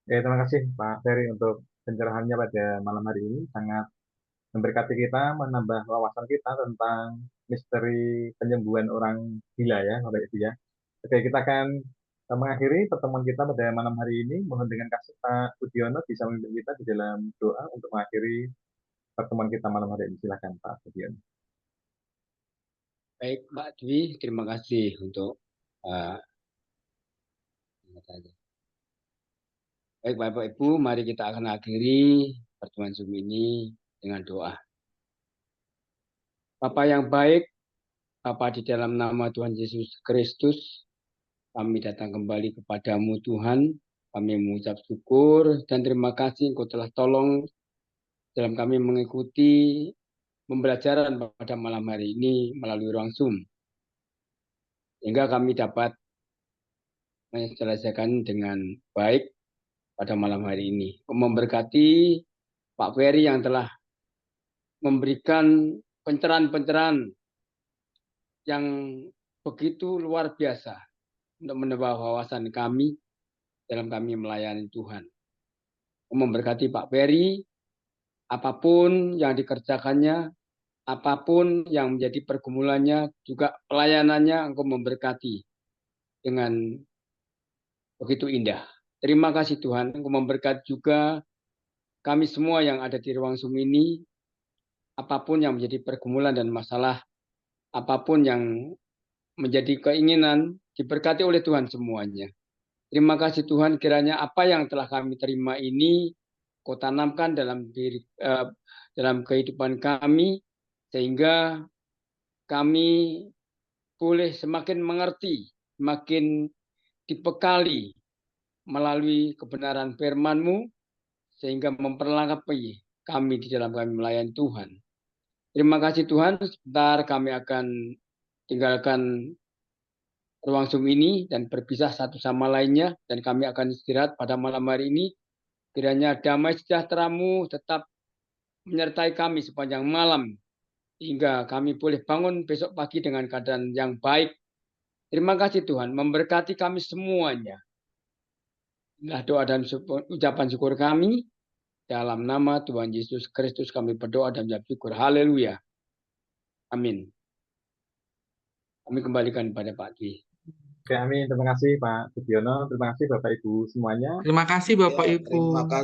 S1: Ya, terima kasih Pak Ferry untuk pencerahannya pada malam hari ini. Sangat memberkati kita, menambah wawasan kita tentang misteri penyembuhan orang gila ya, Bapak Ibu ya. Oke, kita akan mengakhiri pertemuan kita pada malam hari ini. Mohon dengan kasih Pak Budiono bisa memimpin kita di dalam doa untuk mengakhiri pertemuan kita malam hari ini. Silakan Pak Budiono.
S8: Baik, Mbak Dwi, terima kasih untuk baik Bapak Ibu, mari kita akan akhiri pertemuan Zoom ini dengan doa. Bapa yang baik, Bapa di dalam nama Tuhan Yesus Kristus, kami datang kembali kepadamu Tuhan. Kami mengucap syukur dan terima kasih Engkau telah tolong dalam kami mengikuti pembelajaran pada malam hari ini melalui ruang Zoom. Sehingga kami dapat menyelesaikan dengan baik pada malam hari ini. Memberkati Pak Ferry yang telah memberikan pencerahan-pencerahan yang begitu luar biasa untuk menambah wawasan kami dalam kami melayani Tuhan. Memberkati Pak Ferry, apapun yang dikerjakannya, apapun yang menjadi pergumulannya, juga pelayanannya Engkau memberkati dengan begitu indah. Terima kasih Tuhan, Engkau memberkati juga kami semua yang ada di ruang Zoom ini, apapun yang menjadi pergumulan dan masalah, apapun yang menjadi keinginan, diberkati oleh Tuhan semuanya. Terima kasih Tuhan, kiranya apa yang telah kami terima ini Kau tanamkan dalam kehidupan kami, sehingga kami boleh semakin mengerti, semakin dibekali melalui kebenaran firman-Mu, sehingga memperlengkapi kami di dalam kami melayani Tuhan. Terima kasih Tuhan, sebentar kami akan tinggalkan ruang Zoom ini dan berpisah satu sama lainnya, dan kami akan istirahat pada malam hari ini. Kiranya damai sejahtera-Mu tetap menyertai kami sepanjang malam, hingga kami boleh bangun besok pagi dengan keadaan yang baik. Terima kasih Tuhan, memberkati kami semuanya. Inilah doa dan ucapan syukur kami. Dalam nama Tuhan Yesus Kristus kami berdoa dan mengucap syukur. Haleluya. Amin. Kami kembalikan pada Pak Ki.
S1: Oke, amin. Terima kasih Pak Sugiono. Terima kasih Bapak Ibu semuanya.
S3: Terima kasih Bapak
S5: Ya,
S3: Ibu.
S5: terima kasih.